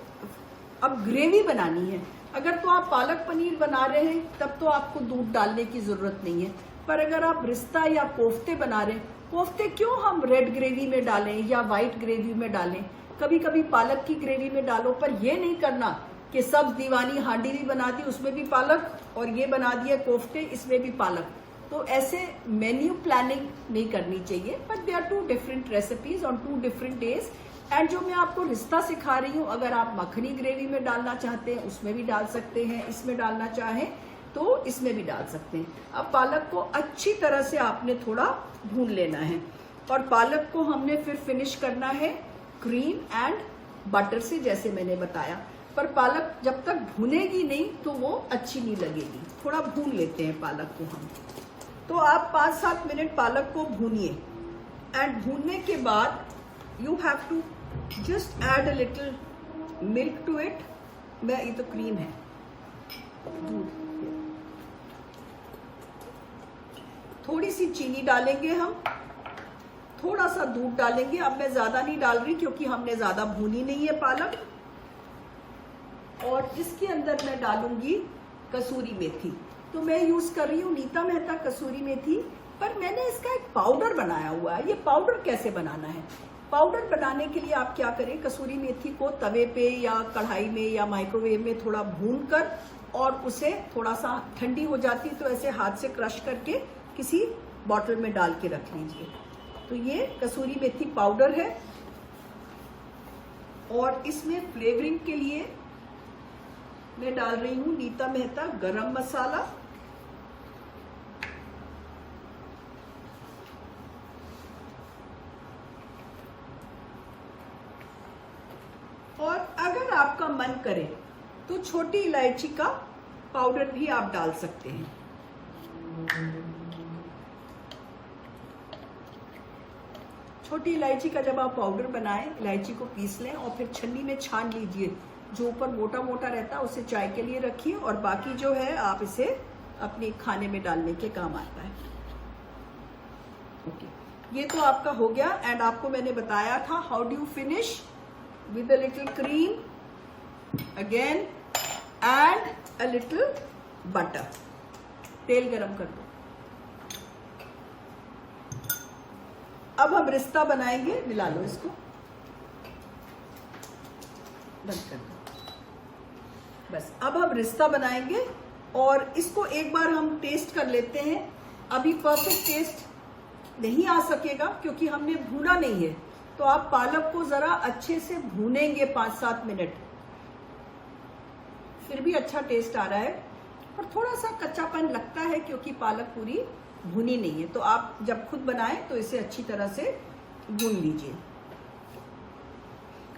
[SPEAKER 1] अब ग्रेवी बनानी है। अगर तो आप पालक पनीर बना रहे हैं तब तो आपको दूध डालने की जरूरत नहीं है, पर अगर आप रिश्ता या कोफ्ते बना रहे हैं, कोफ्ते क्यों हम रेड ग्रेवी में डालें या वाइट ग्रेवी में डालें, कभी कभी पालक की ग्रेवी में डालो। पर ये नहीं करना कि सब दीवानी हांडी भी बना दी उसमें भी पालक, और ये बना दिया कोफ्ते इसमें भी पालक। तो ऐसे मेन्यू प्लानिंग नहीं करनी चाहिए। But they are 2 different recipes on 2 different days. And जो मैं आपको रिश्ता सिखा रही हूँ, अगर आप मखनी ग्रेवी में डालना चाहते हैं उसमें भी डाल सकते हैं, इसमें डालना चाहें तो इसमें भी डाल सकते हैं। अब पालक को अच्छी तरह से आपने थोड़ा भून लेना है, और पालक को हमने फिर फिनिश करना है क्रीम एंड बटर से, जैसे मैंने बताया। पर पालक जब तक भुनेगी नहीं तो वो अच्छी नहीं लगेगी। थोड़ा भून लेते हैं पालक को हम। तो आप 5-7 मिनट पालक को भूनिए, एंड भूनने के बाद you have to just add a little milk to it. ये तो क्रीम है, दूध, थोड़ी सी चीनी डालेंगे हम, थोड़ा सा दूध डालेंगे। अब मैं ज्यादा नहीं डाल रही क्योंकि हमने ज्यादा भूनी नहीं है पालक। और इसके अंदर मैं डालूंगी कसूरी मेथी। तो मैं यूज कर रही हूँ नीता मेहता कसूरी मेथी, पर मैंने इसका एक पाउडर बनाया हुआ है। ये पाउडर कैसे बनाना है? पाउडर बनाने के लिए आप क्या करें, कसूरी मेथी को तवे पे या कढ़ाई में या माइक्रोवेव में थोड़ा भून कर, और उसे थोड़ा सा ठंडी हो जाती तो ऐसे हाथ से क्रश करके किसी बॉटल में डाल के रख लीजिए। तो ये कसूरी मेथी पाउडर है। और इसमें फ्लेवरिंग के लिए मैं डाल रही हूँ नीता मेहता गरम मसाला, और अगर आपका मन करे तो छोटी इलायची का पाउडर भी आप डाल सकते हैं। छोटी इलायची का जब आप पाउडर बनाएं, इलायची को पीस लें और फिर छन्नी में छान लीजिए। जो ऊपर मोटा मोटा रहता है उसे चाय के लिए रखिए, और बाकी जो है आप इसे अपने खाने में डालने के काम आता है। ओके, ये तो आपका हो गया। एंड आपको मैंने बताया था how do you finish with a little cream again and a little butter। तेल गरम कर दो। अब हम रिश्ता बनाएंगे। मिला लो इसको, बंद कर दो। बस अब हम रिश्ता बनाएंगे, और इसको एक बार हम टेस्ट कर लेते हैं। अभी परफेक्ट टेस्ट नहीं आ सकेगा क्योंकि हमने भूना नहीं है। तो आप पालक को जरा अच्छे से भूनेंगे 5-7 मिनट, फिर भी अच्छा टेस्ट आ रहा है। और थोड़ा सा कच्चापन लगता है क्योंकि पालक पूरी भुनी नहीं है। तो आप जब खुद बनाएं तो इसे अच्छी तरह से भून लीजिए।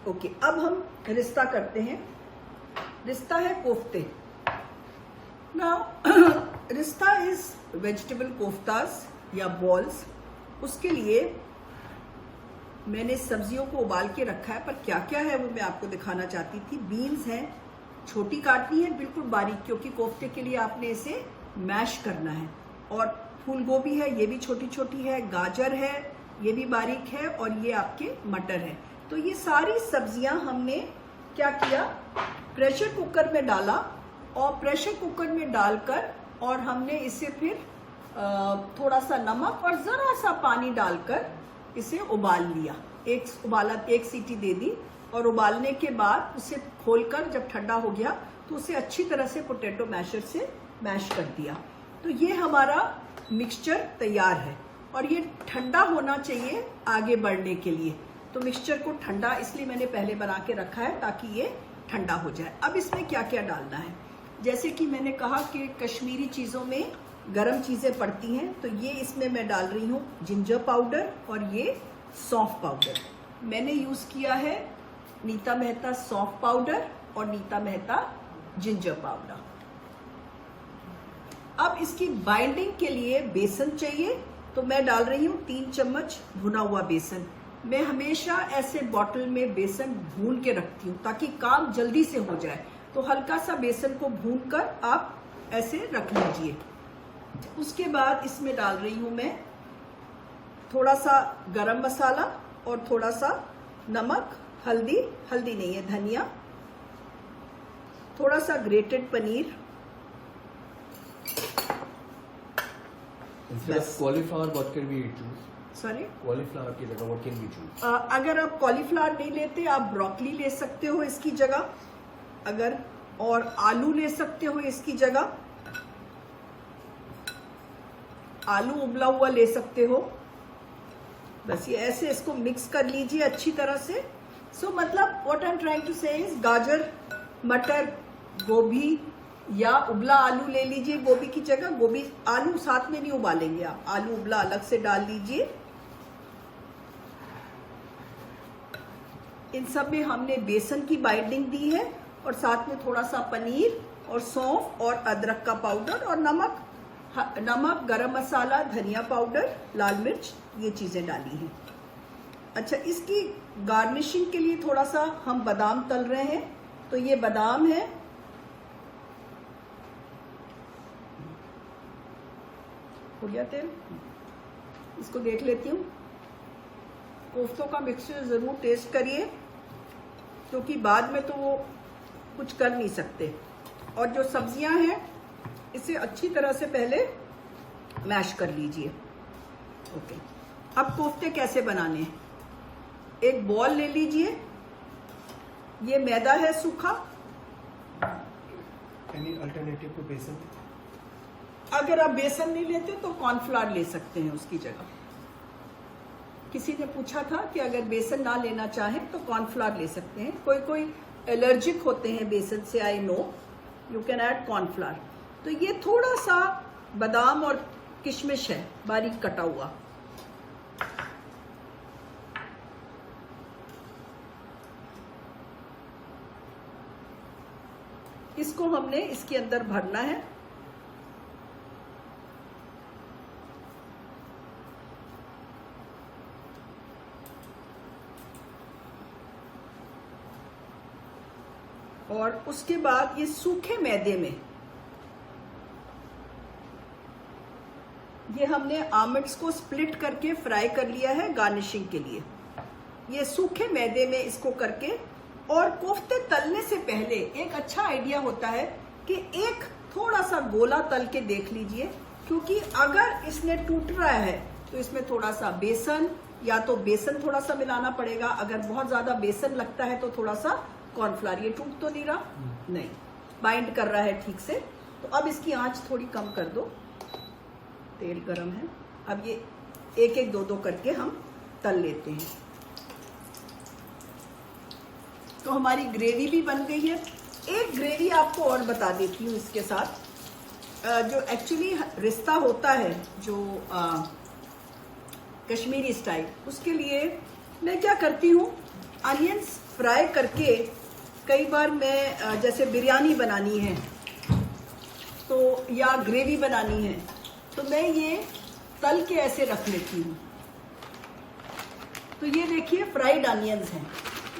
[SPEAKER 1] ओके, अब हम रिश्ता करते हैं। रिश्ता है कोफ्ते। नाउ रिश्ता इज वेजिटेबल कोफ्तास या बॉल्स। उसके लिए मैंने सब्जियों को उबाल के रखा है, पर क्या क्या है वो मैं आपको दिखाना चाहती थी। बीन्स है, छोटी काटनी है बिल्कुल बारीक, क्योंकि कोफ्ते के लिए आपने इसे मैश करना है। और फूल गोभी है, ये भी छोटी छोटी है। गाजर है, ये भी बारीक है। और ये आपके मटर है। तो ये सारी सब्जियां हमने क्या किया, प्रेशर कुकर में डाला और प्रेशर कुकर में डालकर और हमने इसे फिर थोड़ा सा नमक और ज़रा सा पानी डालकर इसे उबाल लिया। एक सीटी दे दी और उबालने के बाद उसे खोलकर जब ठंडा हो गया तो उसे अच्छी तरह से पोटैटो मैशर से मैश कर दिया। तो ये हमारा मिक्सचर तैयार है और ये ठंडा होना चाहिए आगे बढ़ने के लिए। तो मिक्सचर को ठंडा इसलिए मैंने पहले बना के रखा है ताकि ये ठंडा हो जाए। अब इसमें क्या क्या डालना है, जैसे कि मैंने कहा कि कश्मीरी चीज़ों में गरम चीज़ें पड़ती हैं, तो ये इसमें मैं डाल रही हूँ जिंजर पाउडर और ये सौंफ पाउडर। मैंने यूज़ किया है नीता मेहता सौंफ पाउडर और नीता मेहता जिंजर पाउडर। अब इसकी बाइंडिंग के लिए बेसन चाहिए, तो मैं डाल रही हूँ 3 चम्मच भुना हुआ बेसन। मैं हमेशा ऐसे बॉटल में बेसन भून के रखती हूँ ताकि काम जल्दी से हो जाए। तो हल्का सा बेसन को भून कर आप ऐसे रख लीजिए। उसके बाद इसमें डाल रही हूँ मैं थोड़ा सा गरम मसाला और थोड़ा सा नमक, हल्दी नहीं है, धनिया, थोड़ा सा grated paneer.
[SPEAKER 2] Instead of cauliflower, what can we choose?
[SPEAKER 1] Sorry,
[SPEAKER 2] Cauliflower की जगह what can we choose?
[SPEAKER 1] अगर आप कॉलीफ्लावर नहीं लेते आप ब्रोकली ले सकते हो इसकी जगह, अगर और आलू ले सकते हो इसकी जगह, आलू उबला हुआ ले सकते हो। बस ये ऐसे इसको मिक्स कर लीजिए अच्छी तरह से। सो मतलब what I am trying to say is gajar, matar, गोभी या उबला आलू ले लीजिए गोभी की जगह। गोभी आलू साथ में नहीं उबालेंगे आप, आलू उबला अलग से डाल लीजिए। इन सब में हमने बेसन की बाइंडिंग दी है और साथ में थोड़ा सा पनीर और सौंफ और अदरक का पाउडर और नमक, गरम मसाला, धनिया पाउडर, लाल मिर्च, ये चीजें डाली हैं। अच्छा, इसकी गार्निशिंग के लिए थोड़ा सा हम बादाम तल रहे हैं, तो ये बादाम है, हो गया तेल, इसको देख लेती हूँ। कोफ्तों का मिक्सचर ज़रूर टेस्ट करिए क्योंकि बाद में तो वो कुछ कर नहीं सकते। और जो सब्जियां हैं इसे अच्छी तरह से पहले मैश कर लीजिए। ओके, अब कोफ्ते कैसे बनाने हैं, एक बॉल ले लीजिए, ये मैदा है सूखा।
[SPEAKER 3] Any alternative to बेसन?
[SPEAKER 1] अगर आप बेसन नहीं लेते तो कॉर्नफ्लावर ले सकते हैं उसकी जगह। किसी ने पूछा था कि अगर बेसन ना लेना चाहें तो कॉर्नफ्लावर ले सकते हैं। कोई एलर्जिक होते हैं बेसन से, I know, you can add cornflour. तो ये थोड़ा सा बादाम और किशमिश है बारीक कटा हुआ। इसको हमने इसके अंदर भरना है। और उसके बाद ये सूखे मैदे में ये हमने आमंड्स को स्प्लिट करके फ्राई कर लिया है गार्निशिंग के लिए। ये सूखे मैदे में इसको करके, और कोफ्ते तलने से पहले एक अच्छा आइडिया होता है कि एक थोड़ा सा गोला तल के देख लीजिए, क्योंकि अगर इसने टूट रहा है तो इसमें थोड़ा सा बेसन, या तो बेसन थोड़ा सा मिलाना पड़ेगा, अगर बहुत ज्यादा बेसन लगता है तो थोड़ा सा कॉर्नफ्लावर। ये टूट तो नहीं रहा, नहीं, बाइंड कर रहा है ठीक से। तो अब इसकी आंच थोड़ी कम कर दो, तेल गरम है। अब ये एक एक दो करके हम तल लेते हैं। तो हमारी ग्रेवी भी बन गई है। एक ग्रेवी आपको और बता देती हूँ इसके साथ, जो एक्चुअली रिश्ता होता है जो कश्मीरी स्टाइल, उसके लिए मैं क्या करती हूँ, अनियंस फ्राई करके, कई बार मैं जैसे बिरयानी बनानी है तो या ग्रेवी बनानी है तो मैं ये तल के ऐसे रख लेती हूँ। तो ये देखिए फ्राइड अनियंस हैं।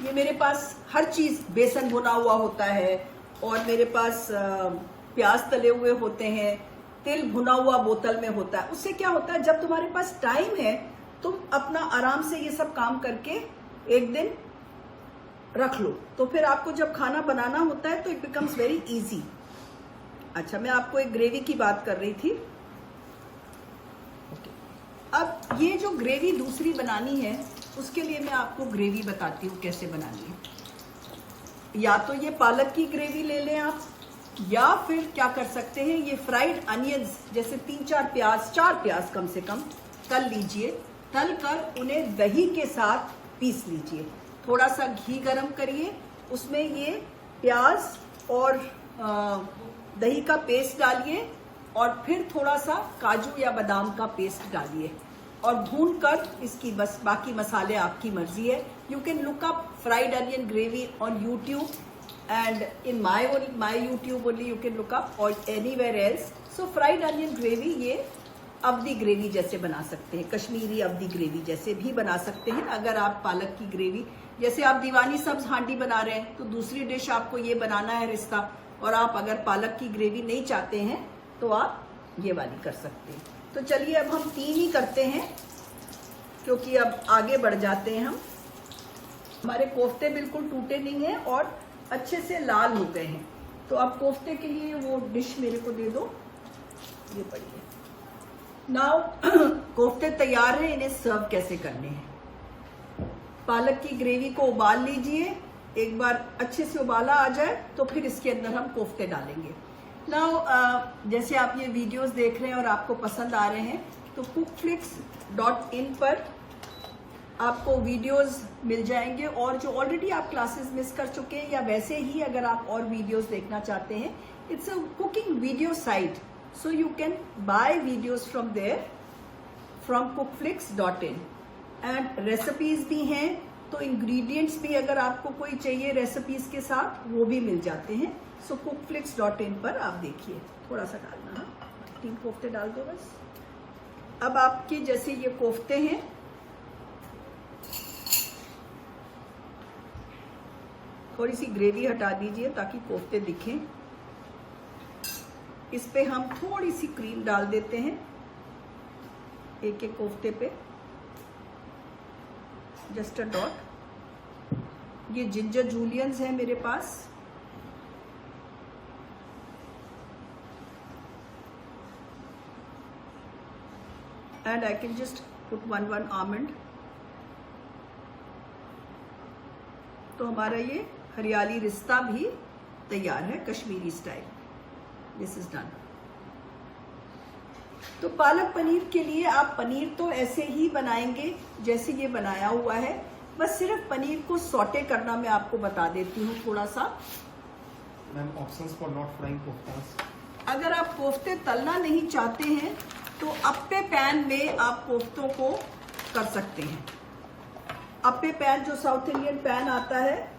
[SPEAKER 1] ये मेरे पास हर चीज़, बेसन भुना हुआ होता है और मेरे पास प्याज तले हुए होते हैं, तिल भुना हुआ बोतल में होता है। उससे क्या होता है, जब तुम्हारे पास टाइम है तुम अपना आराम से ये सब काम करके एक दिन रख लो, तो फिर आपको जब खाना बनाना होता है तो इट बिकम्स वेरी इजी। अच्छा, मैं आपको एक ग्रेवी की बात कर रही थी। अब ये जो ग्रेवी दूसरी बनानी है, उसके लिए मैं आपको ग्रेवी बताती हूँ कैसे बनानी है। या तो ये पालक की ग्रेवी ले लें आप, या फिर क्या कर सकते हैं, ये फ्राइड अनियंस जैसे 3-4 प्याज, 4 प्याज कम से कम तल लीजिए। तल कर उन्हें दही के साथ पीस लीजिए। थोड़ा सा घी गरम करिए, उसमें ये प्याज और दही का पेस्ट डालिए, और फिर थोड़ा सा काजू या बादाम का पेस्ट डालिए और भून कर इसकी बस बाकी मसाले आपकी मर्जी है। You can look up fried onion gravy on YouTube, and in my YouTube only you can look up, or anywhere else. So fried onion gravy ये अवधी ग्रेवी जैसे बना सकते हैं, कश्मीरी अवधी ग्रेवी जैसे भी बना सकते हैं। अगर आप पालक की ग्रेवी, जैसे आप दीवानी सब्ज हांडी बना रहे हैं तो दूसरी डिश आपको ये बनाना है रिश्ता, और आप अगर पालक की ग्रेवी नहीं चाहते हैं तो आप ये वाली कर सकते हैं। तो चलिए अब हम 3 ही करते हैं, क्योंकि अब आगे बढ़ जाते हैं हम। हमारे कोफ्ते बिल्कुल टूटे नहीं हैं और अच्छे से लाल हो गए हैं। तो अब कोफ्ते के लिए वो डिश मेरे को दे दो, ये पड़ी है। नाउ कोफ्ते तैयार हैं, इन्हें सर्व कैसे करने हैं। पालक की ग्रेवी को उबाल लीजिए, एक बार अच्छे से उबाला आ जाए तो फिर इसके अंदर हम कोफ्ते डालेंगे। नाउ जैसे आप ये वीडियोस देख रहे हैं और आपको पसंद आ रहे हैं, तो cookflix.in पर आपको वीडियोस मिल जाएंगे, और जो ऑलरेडी आप क्लासेस मिस कर चुके हैं या वैसे ही अगर आप और वीडियोस देखना चाहते हैं, it's a cooking video site, so you can buy videos from there, from cookflix.in। And recipes भी हैं, तो इंग्रेडिएंट्स भी अगर आपको कोई चाहिए रेसिपीज के साथ वो भी मिल जाते हैं। सो cookflix.in पर आप देखिए, थोड़ा सा डालना है, 3 कोफ्ते डाल दो बस। अब आपके जैसे ये कोफ्ते हैं, थोड़ी सी ग्रेवी हटा दीजिए ताकि कोफ्ते दिखें। इस पे हम थोड़ी सी क्रीम डाल देते हैं एक एक कोफ्ते पे, जस्ट अ डॉट। ये जिंजर जूलियंस है मेरे पास, and I can just put 1 almond. तो हमारा ये हरियाली रिश्ता भी तैयार है Kashmiri style. This is done. तो पालक पनीर के लिए आप पनीर तो ऐसे ही बनाएंगे जैसे ये बनाया हुआ है, बस सिर्फ पनीर को सॉटे करना मैं आपको बता देती हूँ थोड़ा सा।
[SPEAKER 3] Ma'am, options for not frying koftas.
[SPEAKER 1] अगर आप कोफ्ते तलना नहीं चाहते हैं तो अप्पे पैन में आप कोफ्तों को कर सकते हैं। अप्पे पैन जो साउथ इंडियन पैन आता है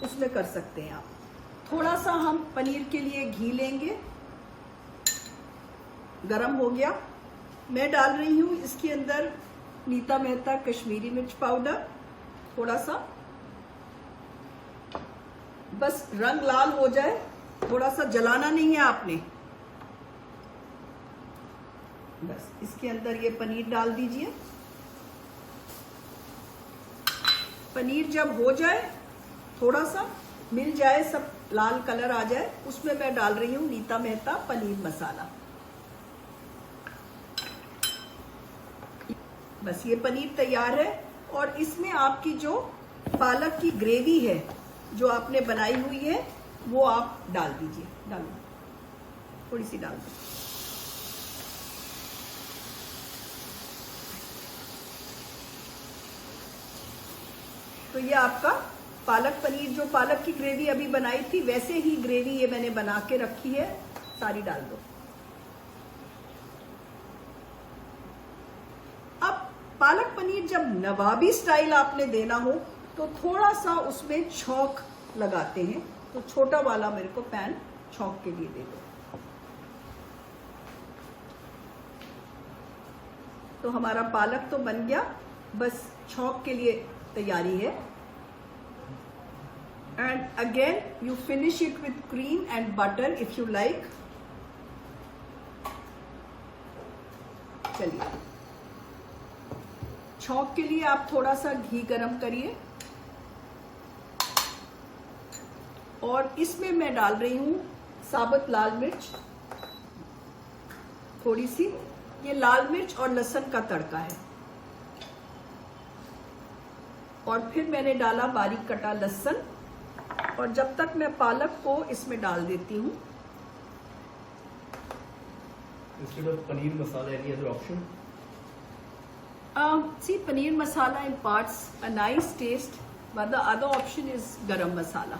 [SPEAKER 1] उसमें कर सकते हैं आप। थोड़ा सा हम पनीर के लिए घी लेंगे, गरम हो गया। मैं डाल रही हूँ इसके अंदर नीता मेहता कश्मीरी मिर्च पाउडर, थोड़ा सा, बस रंग लाल हो जाए, थोड़ा सा जलाना नहीं है आपने। बस इसके अंदर ये पनीर डाल दीजिए। पनीर जब हो जाए, थोड़ा सा मिल जाए, सब लाल कलर आ जाए, उसमें मैं डाल रही हूँ नीता मेहता पनीर मसाला। बस ये पनीर तैयार है, और इसमें आपकी जो पालक की ग्रेवी है जो आपने बनाई हुई है वो आप डाल दीजिए। डालो, थोड़ी सी डाल दो। तो ये आपका पालक पनीर, जो पालक की ग्रेवी अभी बनाई थी वैसे ही ग्रेवी ये मैंने बना के रखी है, सारी डाल दो। अब पालक पनीर जब नवाबी स्टाइल आपने देना हो तो थोड़ा सा उसमें छौंक लगाते हैं, तो छोटा वाला मेरे को पैन छौंक के लिए दे दो। तो हमारा पालक तो बन गया, बस छौंक के लिए तैयारी है। And again you finish it with cream and butter if you like. चलिए, छौंक के लिए आप थोड़ा सा घी गरम करिए। और इसमें मैं डाल रही हूँ साबुत लाल मिर्च थोड़ी सी। ये लाल मिर्च और लहसुन का तड़का है। और फिर मैंने डाला बारीक कटा लहसुन। और जब तक मैं पालक को इसमें डाल देती हूँ।
[SPEAKER 2] Instead of paneer masala, any other option?
[SPEAKER 1] See, paneer masala imparts a nice taste, but the other option is garam masala.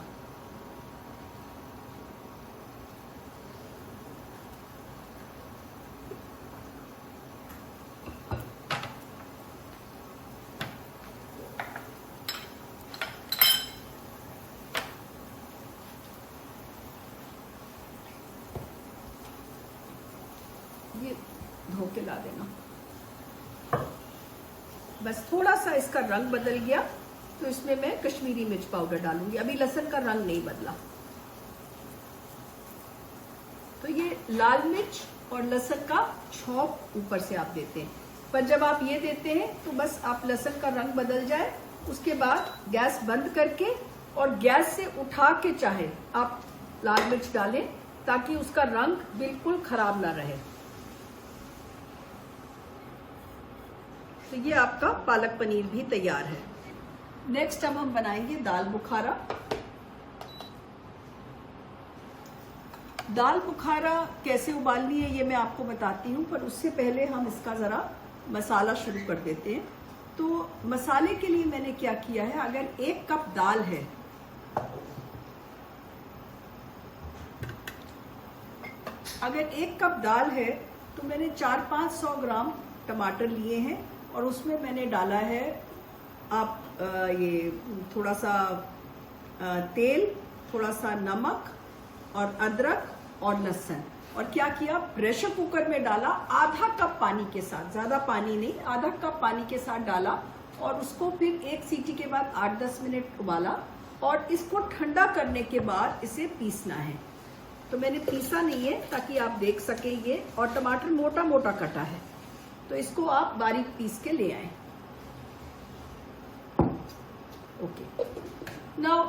[SPEAKER 1] ये धो के ला देना। बस थोड़ा सा इसका रंग बदल गया तो इसमें मैं कश्मीरी मिर्च पाउडर डालूंगी। अभी लहसुन का रंग नहीं बदला। तो ये लाल मिर्च और लहसुन का छौंक ऊपर से आप देते हैं। पर जब आप ये देते हैं तो बस आप लहसुन का रंग बदल जाए, उसके बाद गैस बंद करके और गैस से उठा के चाहे आप लाल मिर्च डालें, ताकि उसका रंग बिल्कुल खराब ना रहे। तो ये आपका पालक पनीर भी तैयार है। नेक्स्ट अब हम बनाएंगे दाल बुखारा। दाल बुखारा कैसे उबालनी है ये मैं आपको बताती हूँ, पर उससे पहले हम इसका ज़रा मसाला शुरू कर देते हैं। तो मसाले के लिए मैंने क्या किया है, अगर 1 कप दाल है, अगर 1 कप दाल है तो मैंने 400-500 ग्राम टमाटर लिए हैं और उसमें मैंने डाला है आप ये थोड़ा सा तेल, थोड़ा सा नमक और अदरक और लहसुन। और क्या किया, प्रेशर कुकर में डाला आधा कप पानी के साथ, ज़्यादा पानी नहीं, आधा कप पानी के साथ डाला और उसको फिर 1 सीटी के बाद 8-10 मिनट उबाला और इसको ठंडा करने के बाद इसे पीसना है। तो मैंने पीसा नहीं है ताकि आप देख सके ये, और टमाटर मोटा मोटा कटा है तो इसको आप बारीक पीस के ले आए। ओके, नाउ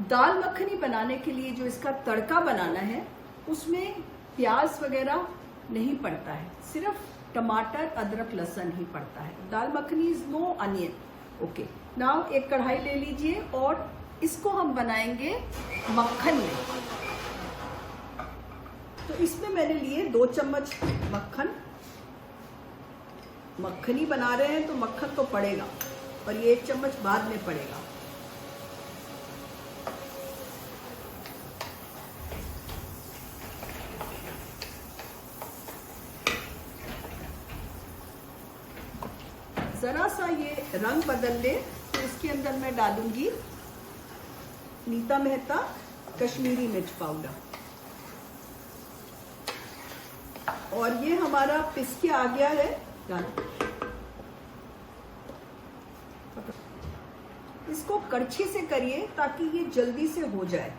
[SPEAKER 1] दाल मखनी बनाने के लिए जो इसका तड़का बनाना है उसमें प्याज वगैरह नहीं पड़ता है, सिर्फ टमाटर अदरक लहसुन ही पड़ता है। Dal makhani is no onion. Okay, now एक कढ़ाई ले लीजिए और इसको हम बनाएंगे मक्खन में। तो इसमें मैंने लिए 2 चम्मच मक्खन। मक्खनी बना रहे हैं तो मक्खन तो पड़ेगा, और ये 1 चम्मच बाद में पड़ेगा। जरा सा ये रंग बदल ले तो इसके अंदर मैं डालूंगी नीता मेहता कश्मीरी मिर्च पाउडर। और ये हमारा पिस के आ गया है। इसको कड़छी से करिए ताकि ये जल्दी से हो जाए,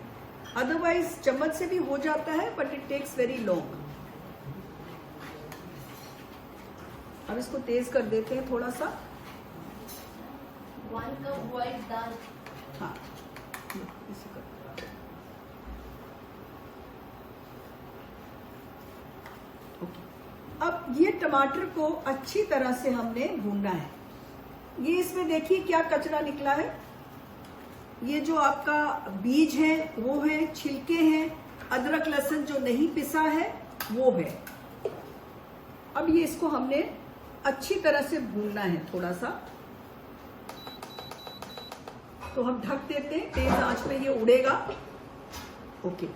[SPEAKER 1] अदरवाइज चम्मच से भी हो जाता है but it takes very long. अब इसको तेज कर देते हैं थोड़ा सा।
[SPEAKER 4] 1 कप बॉइल्ड दाल।
[SPEAKER 1] हाँ, इसे कर। ओके, अब ये टमाटर को अच्छी तरह से हमने भूनना है। ये इसमें देखिए क्या कचरा निकला है, ये जो आपका बीज है वो है, छिलके हैं, अदरक लहसुन जो नहीं पिसा है वो है। अब ये इसको हमने अच्छी तरह से भूनना है थोड़ा सा। तो हम ढक देते हैं, तेज आंच पे ये उड़ेगा। ओके,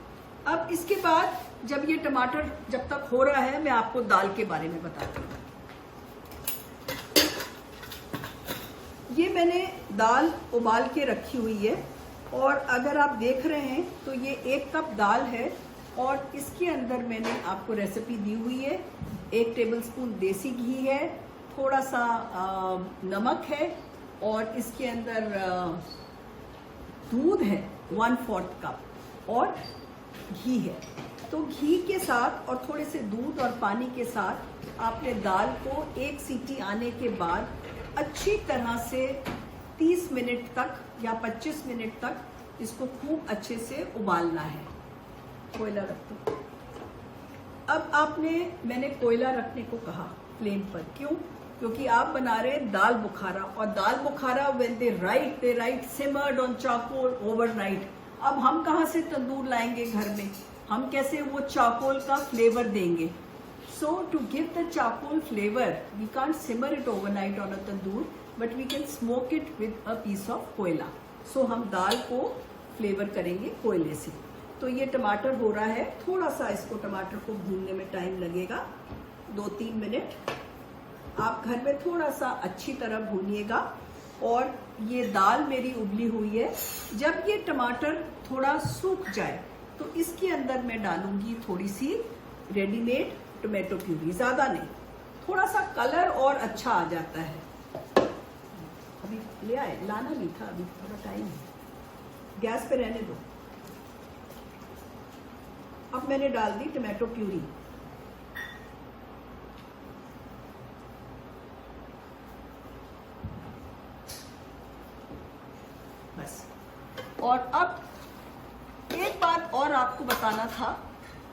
[SPEAKER 1] अब इसके बाद जब ये टमाटर जब तक हो रहा है मैं आपको दाल के बारे में बताती हूँ। ये मैंने दाल उबाल के रखी हुई है और अगर आप देख रहे हैं तो ये 1 कप दाल है और इसके अंदर मैंने आपको रेसिपी दी हुई है। 1 टेबलस्पून देसी घी है, थोड़ा सा नमक है और इसके अंदर दूध है 1/4 कप और घी है। तो घी के साथ और थोड़े से दूध और पानी के साथ आपने दाल को 1 सीटी आने के बाद अच्छी तरह से 30 मिनट तक या 25 मिनट तक इसको खूब अच्छे से उबालना है। कोयला रख दो। अब मैंने कोयला रखने को कहा फ्लेम पर, क्यों? क्योंकि आप बना रहे हैं दाल बुखारा, और dal bukhara when they right simmered on charcoal overnight. अब हम कहाँ से तंदूर लाएंगे घर में? हम कैसे वो चारकोल का फ्लेवर देंगे? So to give the charcoal flavor, we can't simmer it overnight on a tandoor, but we can smoke it with a piece of कोयला। So हम दाल को फ्लेवर करेंगे कोयले से। तो ये टमाटर हो रहा है, थोड़ा सा इसको टमाटर को भूनने में टाइम लगेगा, 2-3 मिनट। आप घर में थोड़ा सा अच्छी तरह भूनिएगा। और ये दाल मेरी उबली हुई है। जब ये टमाटर थोड़ा सूख जाए तो इसके अंदर मैं डालूंगी थोड़ी सी रेडीमेड टोमेटो प्यूरी, ज्यादा नहीं, थोड़ा सा कलर और अच्छा आ जाता है। अभी ले आए, लाना नहीं था, अभी थोड़ा टाइम है, गैस पे रहने दो। अब मैंने डाल दी टोमेटो प्यूरी। बस। और अब एक बात और आपको बताना था,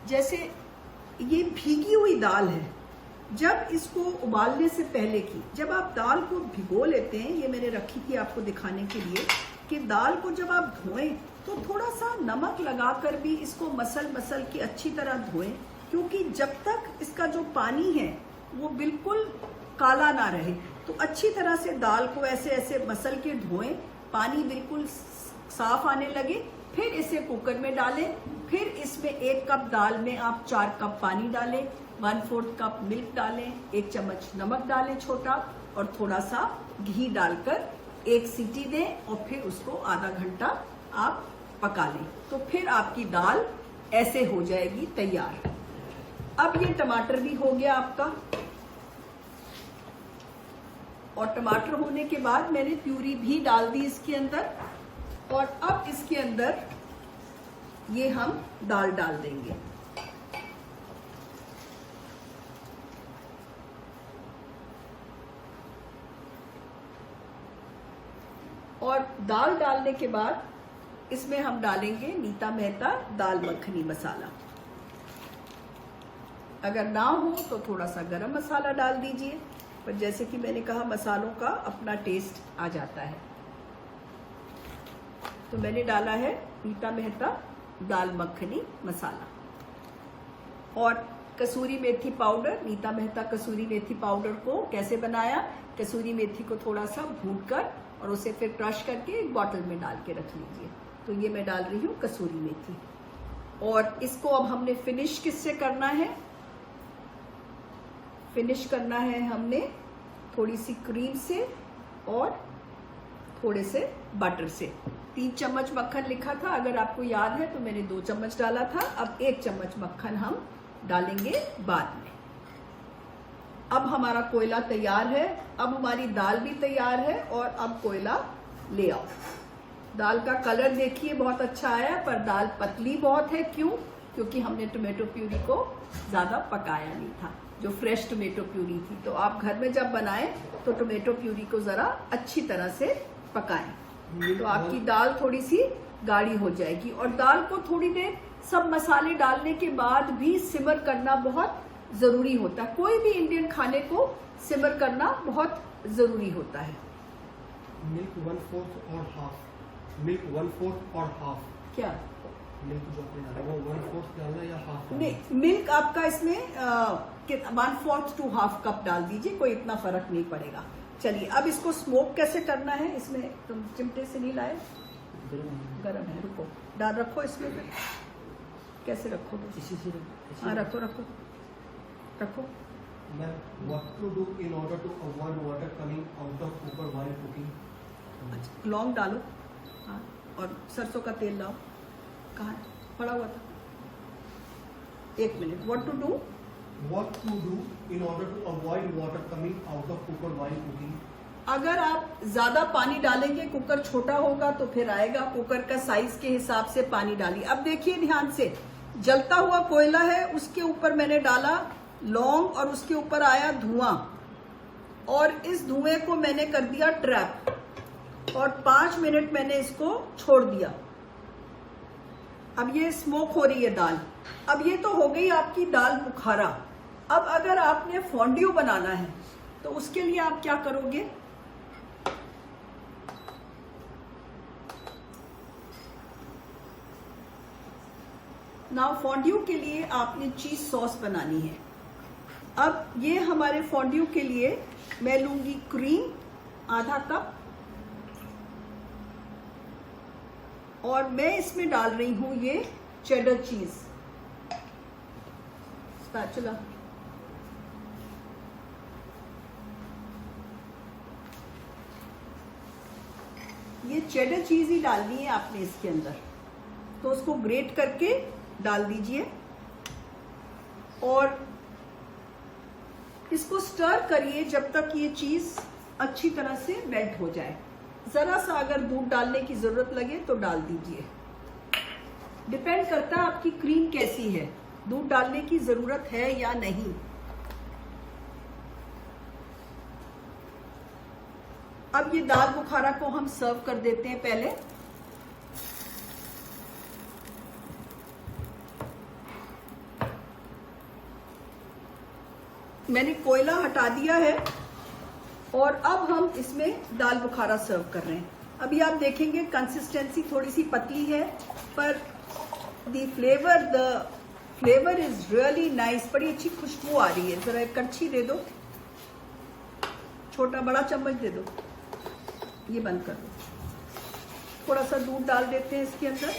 [SPEAKER 1] जैसे ये भीगी हुई दाल है, जब इसको उबालने से पहले की, जब आप दाल को भिगो लेते हैं, ये मैंने रखी थी आपको दिखाने के लिए कि दाल को जब आप धोएं तो थोड़ा सा नमक लगाकर भी इसको मसल के अच्छी तरह धोएं, क्योंकि जब तक इसका जो पानी है वो बिल्कुल काला ना रहे, तो अच्छी तरह से दाल को ऐसे मसल के धोएं, पानी बिल्कुल साफ आने लगे, फिर इसे कुकर में डालें। फिर इसमें 1 कप दाल में आप 4 कप पानी डालें, 1/4 कप मिल्क डालें, 1 चम्मच नमक डालें छोटा, और थोड़ा सा घी डालकर 1 सीटी दें, और फिर उसको आधा घंटा आप पका लें। तो फिर आपकी दाल ऐसे हो जाएगी तैयार। अब ये टमाटर भी हो गया आपका, और टमाटर होने के बाद मैंने प्यूरी भी डाल दी इसके अंदर। और अब इसके अंदर ये हम दाल डाल देंगे। और दाल डालने के बाद इसमें हम डालेंगे नीता मेहता दाल मखनी मसाला। अगर ना हो तो थोड़ा सा गरम मसाला डाल दीजिए, पर जैसे कि मैंने कहा मसालों का अपना टेस्ट आ जाता है। तो मैंने डाला है नीता मेहता दाल मखनी मसाला, और कसूरी मेथी पाउडर। नीता मेहता कसूरी मेथी पाउडर को कैसे बनाया? कसूरी मेथी को थोड़ा सा भूनकर और उसे फिर क्रश करके एक बॉटल में डाल के रख लीजिए। तो ये मैं डाल रही हूँ कसूरी मेथी। और इसको अब हमने फिनिश किससे करना है? फिनिश करना है हमने थोड़ी सी क्रीम से और थोड़े से बटर से। 3 चम्मच मक्खन लिखा था, अगर आपको याद है तो मैंने 2 चम्मच डाला था। अब 1 चम्मच मक्खन हम डालेंगे बाद में। अब हमारा कोयला तैयार है, अब हमारी दाल भी तैयार है, और अब कोयला ले आओ। दाल का कलर देखिए बहुत अच्छा आया, पर दाल पतली बहुत है। क्यों? क्योंकि हमने टोमेटो प्यूरी को ज्यादा पकाया नहीं था, जो फ्रेश टोमेटो प्यूरी थी। तो आप घर में जब बनाएं तो टोमेटो प्यूरी को जरा अच्छी तरह से पकाएं, तो आपकी दाल थोड़ी सी गाढ़ी हो जाएगी। और दाल को थोड़ी देर सब मसाले डालने के बाद भी सिमर करना बहुत जरूरी होता है। कोई भी इंडियन खाने को सिमर करना बहुत जरूरी होता है।
[SPEAKER 3] मिल्क 1/4 और हाफ। मिल्क 1/4 और हाफ।
[SPEAKER 1] क्या
[SPEAKER 3] मिल्क जो आपने डाला वो 1/4 डालना या हाफ?
[SPEAKER 1] नहीं, मिल्क आपका इसमें 1/4 to हाफ कप डाल दीजिए, कोई इतना फर्क नहीं पड़ेगा। चलिए अब इसको स्मोक कैसे करना है? इसमें तुम चिमटे से नहीं लाए? गरम है, रुको, डाल रखो इसमें। फिर कैसे रखोगे?
[SPEAKER 2] इसी से
[SPEAKER 1] हाँ रखो रखो रखो।
[SPEAKER 3] Ma'am, what to do in order to avoid water coming out of cooker while cooking?
[SPEAKER 1] अच्छा, लौंग डालो, हाँ, और सरसों का तेल लाओ। कहाँ है? पड़ा हुआ था। 1 minute. What to do?
[SPEAKER 3] What to do in order to avoid water coming out of cooker while cooking?
[SPEAKER 1] अगर आप ज्यादा पानी डालेंगे, कुकर छोटा होगा तो फिर आएगा। कुकर का साइज के हिसाब से पानी डालिए। अब देखिए ध्यान से, जलता हुआ कोयला है, उसके ऊपर मैंने डाला लौंग और उसके ऊपर आया धुआं, और इस धुएं को मैंने कर दिया ट्रैप, और 5 मिनट मैंने इसको छोड़ दिया। अब ये स्मोक हो रही है दाल। अब ये तो हो गई आपकी दाल बुखारा। अब अगर आपने फोंड्यू बनाना है तो उसके लिए आप क्या करोगे, नाउ फोंड्यू के लिए आपने चीज सॉस बनानी है। अब ये हमारे फोंड्यू के लिए मैं लूंगी क्रीम आधा कप, और मैं इसमें डाल रही हूं ये चेडर चीज। स्पैचुला, ये चेडर चीज ही डालनी है आपने इसके अंदर, तो उसको ग्रेट करके डाल दीजिए और इसको स्टर करिए जब तक ये चीज अच्छी तरह से मेल्ट हो जाए। जरा सा अगर दूध डालने की जरूरत लगे तो डाल दीजिए, डिपेंड करता है आपकी क्रीम कैसी है, दूध डालने की जरूरत है या नहीं। अब ये दाल बुखारा को हम सर्व कर देते हैं। पहले मैंने कोयला हटा दिया है और अब हम इसमें दाल बुखारा सर्व कर रहे हैं। अभी आप देखेंगे कंसिस्टेंसी थोड़ी सी पतली है, पर the flavour is really nice. बड़ी अच्छी खुशबू आ रही है। जरा एक कड़छी दे दो, छोटा बड़ा चम्मच दे दो, ये बंद कर दो। थोड़ा सा दूध डाल देते हैं इसके अंदर,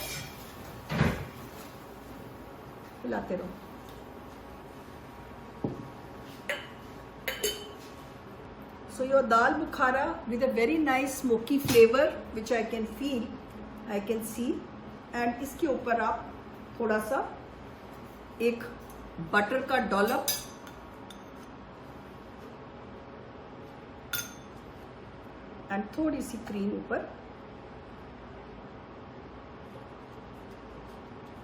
[SPEAKER 1] हिलाते रहो। So your dal bukhara with a very nice smoky flavor which I can feel, I can see, and इसके ऊपर आप थोड़ा सा एक बटर का डॉलप एंड थोड़ी सी क्रीम ऊपर।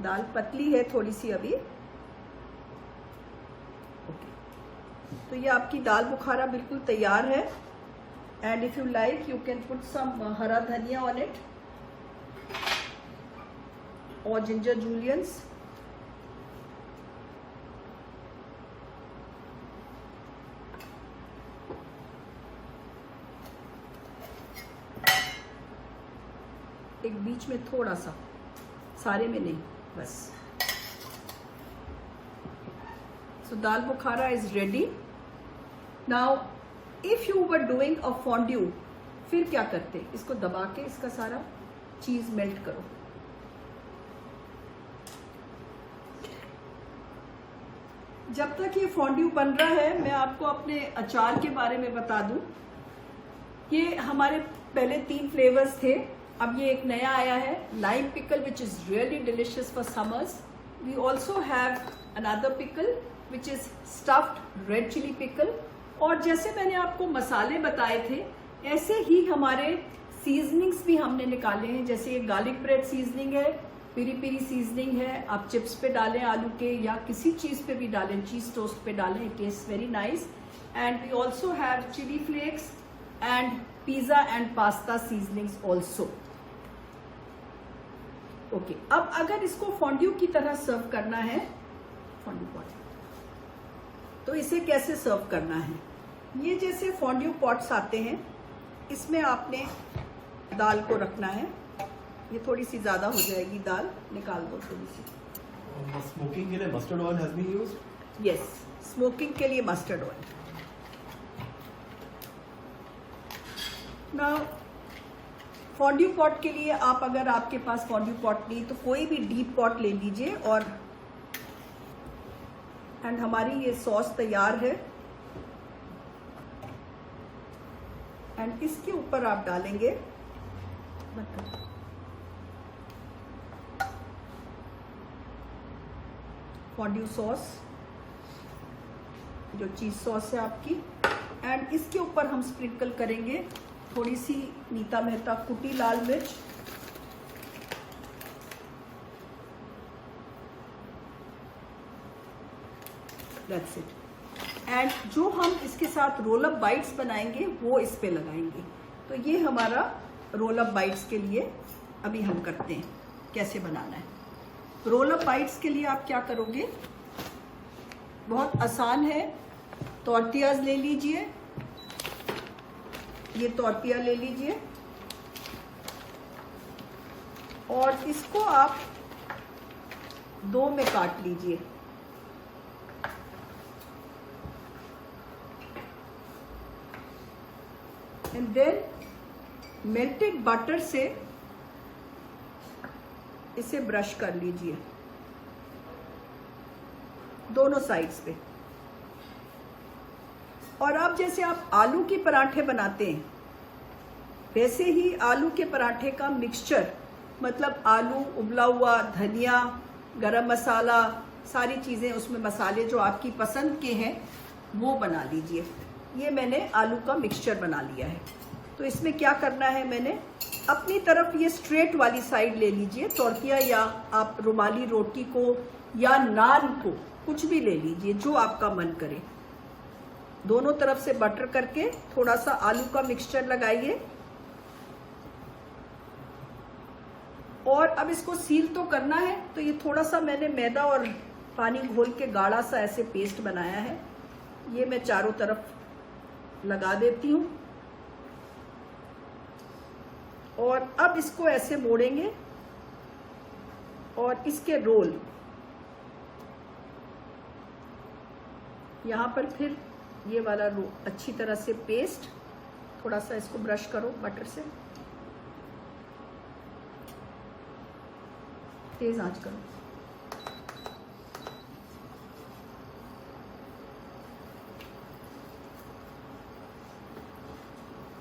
[SPEAKER 1] दाल पतली है थोड़ी सी अभी। तो ये आपकी दाल बुखारा बिल्कुल तैयार है। And if you like you can put some hara dhania on it और जिंजर जूलियंस। एक बीच में थोड़ा सा, सारे में नहीं, बस। So dal bukhara is ready. Now, if you were doing a fondue, फिर क्या करते? इसको दबा के इसका सारा चीज मेल्ट करो। जब तक ये फॉन्ड्यू बन रहा है, मैं आपको अपने अचार के बारे में बता दूं। ये हमारे पहले 3 फ्लेवर्स थे, अब ये एक नया आया है, lime pickle, which is really delicious for summers. We also have another pickle which is stuffed red chilli pickle. और जैसे मैंने आपको मसाले बताए थे, ऐसे ही हमारे सीजनिंग्स भी हमने निकाले हैं। जैसे ये गार्लिक ब्रेड सीजनिंग है, पेरी पेरी सीजनिंग है, आप चिप्स पे डालें आलू के, या किसी चीज़ पे भी डालें, चीज़ टोस्ट पे डालें, it taste very nice. And we also have chilli flakes and pizza and pasta seasonings also. Okay, अब अगर इसको फॉन्ड्यू की तरह सर्व करना है, फॉन्ड्यू पॉट, तो इसे कैसे सर्व करना है? ये जैसे फॉन्ड्यू पॉट्स आते हैं, इसमें आपने दाल को रखना है। ये थोड़ी सी ज़्यादा हो जाएगी दाल, निकाल दो थोड़ी सी।
[SPEAKER 2] स्मोकिंग के लिए mustard oil has been used?
[SPEAKER 1] Yes, smoking के लिए mustard oil. Now fondue pot के लिए आप, अगर आपके पास फॉन्ड्यू पॉट नहीं तो कोई भी डीप पॉट ले लीजिए। और एंड हमारी ये सॉस तैयार है। एंड इसके ऊपर आप डालेंगे फॉन्ड्यू सॉस, जो चीज सॉस है आपकी। एंड इसके ऊपर हम स्प्रिंकल करेंगे थोड़ी सी नीता मेहता कुटी लाल मिर्च, दैट्स इट। एंड जो हम इसके साथ रोल अप बाइट्स बनाएंगे वो इस पे लगाएंगे। तो ये हमारा रोल अप बाइट्स के लिए अभी हम करते हैं कैसे बनाना है। रोल अप बाइट्स के लिए आप क्या करोगे, बहुत आसान है। टॉर्टियाज ले लीजिए, ये टॉर्टिया ले लीजिए और इसको आप 2 में काट लीजिए। एंड देन मेल्टेड बटर से इसे ब्रश कर लीजिए दोनों साइड्स पे। और अब जैसे आप आलू के पराठे बनाते हैं वैसे ही आलू के पराठे का मिक्सचर, मतलब आलू, उबला हुआ धनिया, गरम मसाला, सारी चीज़ें उसमें मसाले जो आपकी पसंद के हैं वो बना लीजिए। ये मैंने आलू का मिक्सचर बना लिया है। तो इसमें क्या करना है, मैंने अपनी तरफ ये स्ट्रेट वाली साइड ले लीजिए, टॉर्टिया या आप रुमाली रोटी को या नान को कुछ भी ले लीजिए जो आपका मन करे। दोनों तरफ से बटर करके थोड़ा सा आलू का मिक्सचर लगाइए और अब इसको सील तो करना है। तो ये थोड़ा सा मैंने मैदा और पानी घोल के गाढ़ा सा ऐसे पेस्ट बनाया है, ये मैं चारों तरफ लगा देती हूँ। और अब इसको ऐसे मोड़ेंगे और इसके रोल यहाँ पर फिर ये वाला रो अच्छी तरह से पेस्ट, थोड़ा सा इसको ब्रश करो बटर से, तेज आंच करो।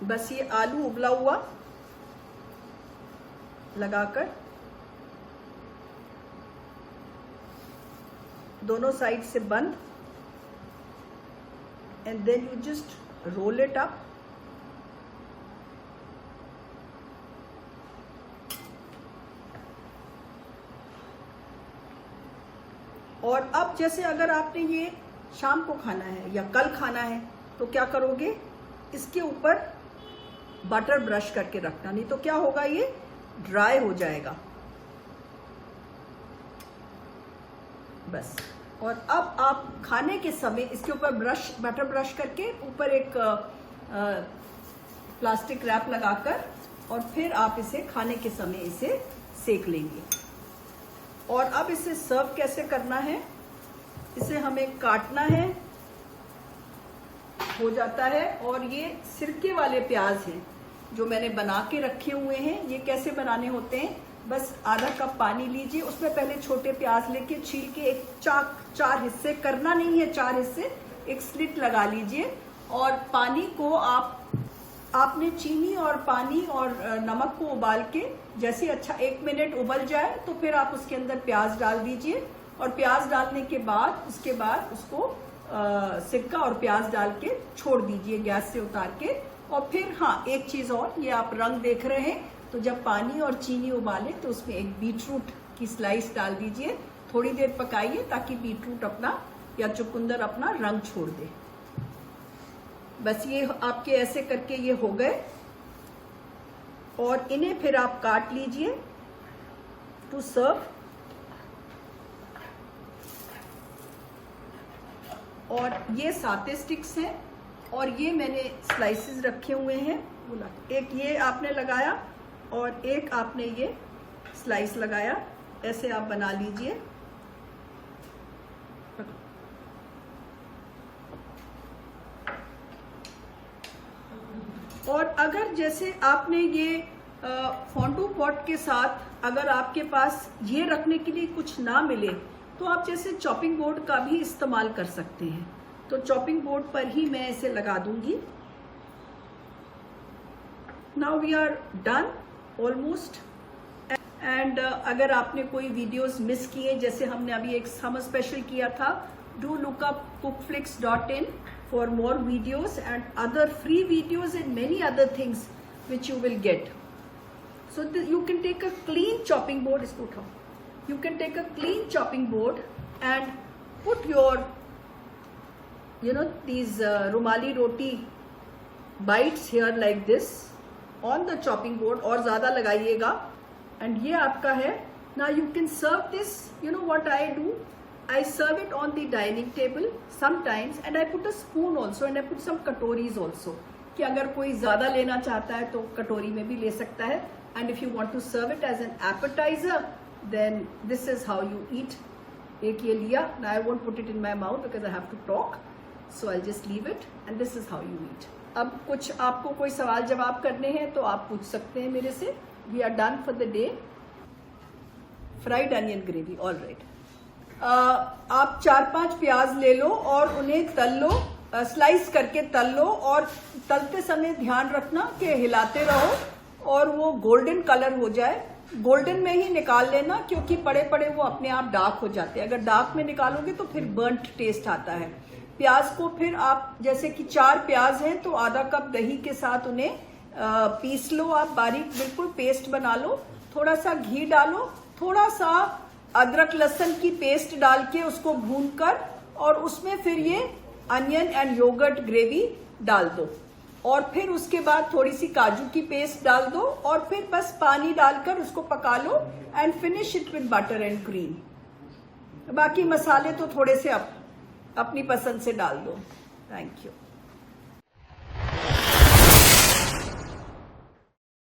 [SPEAKER 1] बस ये आलू उबला हुआ लगाकर दोनों साइड से बंद, and then you just roll it up. और अब जैसे अगर आपने ये शाम को खाना है या कल खाना है तो क्या करोगे, इसके ऊपर बटर ब्रश करके रखना, नहीं तो क्या होगा, ये ड्राई हो जाएगा। बस। और अब आप खाने के समय इसके ऊपर बटर ब्रश करके ऊपर एक प्लास्टिक रैप लगाकर और फिर आप इसे खाने के समय इसे सेक लेंगे। और अब इसे सर्व कैसे करना है, इसे हमें काटना है, हो जाता है। और ये सिरके वाले प्याज हैं जो मैंने बना के रखे हुए हैं। ये कैसे बनाने होते हैं, बस आधा कप पानी लीजिए, उसमें पहले छोटे प्याज लेके छील के एक चार हिस्से करना नहीं है, 4 हिस्से, एक स्लिट लगा लीजिए। और पानी को आपने चीनी और पानी और नमक को उबाल के जैसे अच्छा 1 मिनट उबल जाए तो फिर आप उसके अंदर प्याज डाल दीजिए। और प्याज डालने के बाद उसके बाद उसको सिरका और प्याज डाल के छोड़ दीजिए गैस से उतार के। और फिर हाँ, एक चीज़ और, ये आप रंग देख रहे हैं, तो जब पानी और चीनी उबाले तो उसमें एक बीटरूट की स्लाइस डाल दीजिए। थोड़ी देर पकाइए ताकि बीटरूट अपना या चुकंदर अपना रंग छोड़ दे। बस ये आपके ऐसे करके ये हो गए। और इन्हें फिर आप काट लीजिए टू सर्व। और ये 7 स्टिक्स हैं और ये मैंने स्लाइसेस रखे हुए हैं। एक ये आपने लगाया और एक आपने ये स्लाइस लगाया, ऐसे आप बना लीजिए। और अगर जैसे आपने ये फोंडू पॉट के साथ अगर आपके पास ये रखने के लिए कुछ ना मिले तो आप जैसे चॉपिंग बोर्ड का भी इस्तेमाल कर सकते हैं। तो चॉपिंग बोर्ड पर ही मैं इसे लगा दूंगी। Now we are done almost. And अगर आपने कोई वीडियोस मिस किए, जैसे हमने अभी एक समर स्पेशल किया था, do look up cookflix.in for more videos and other free videos and many other things which you will get. So you can take a clean chopping board. इसको उठाओ. You can take a clean chopping board and put your, these rumali roti bites here like this on the chopping board, और ज़्यादा लगाइएगा। एंड ये आपका है Now you can serve this, you know what I do? I serve it on the dining table sometimes, and I put a spoon also, and I put some katoris also. कि अगर कोई ज़्यादा लेना चाहता है तो कटोरी में भी ले सकता है. And if you want to serve it as an appetizer, then this is how you eat. एक ये लिया. Now I won't put it in my mouth because I have to talk, so I'll just leave it, and this is how you eat. अब कुछ आपको कोई सवाल जवाब करने हैं तो आप पूछ सकते हैं मेरे से. We are done for the day. Fried onion gravy, all right. आप 4-5 प्याज ले लो और उन्हें तल लो, स्लाइस करके तल लो, और तलते समय ध्यान रखना कि हिलाते रहो और वो गोल्डन कलर हो जाए. गोल्डन में ही निकाल लेना, क्योंकि पड़े पड़े वो अपने आप डार्क हो जाते हैं. अगर डार्क में निकालोगे तो फिर बर्न्ट टेस्ट आता है. प्याज को फिर आप, जैसे कि 4 प्याज हैं तो आधा कप दही के साथ उन्हें पीस लो आप बारीक, बिल्कुल पेस्ट बना लो. थोड़ा सा घी डालो, थोड़ा सा अदरक लहसुन की पेस्ट डाल के उसको भूनकर, और उसमें फिर ये अनियन एंड योगर्ट ग्रेवी डाल दो, और फिर उसके बाद थोड़ी सी काजू की पेस्ट डाल दो, और फिर बस पानी डालकर उसको पका लो and finish it with butter and cream. बाकी मसाले तो थोड़े से अपनी पसंद से डाल दो. Thank you.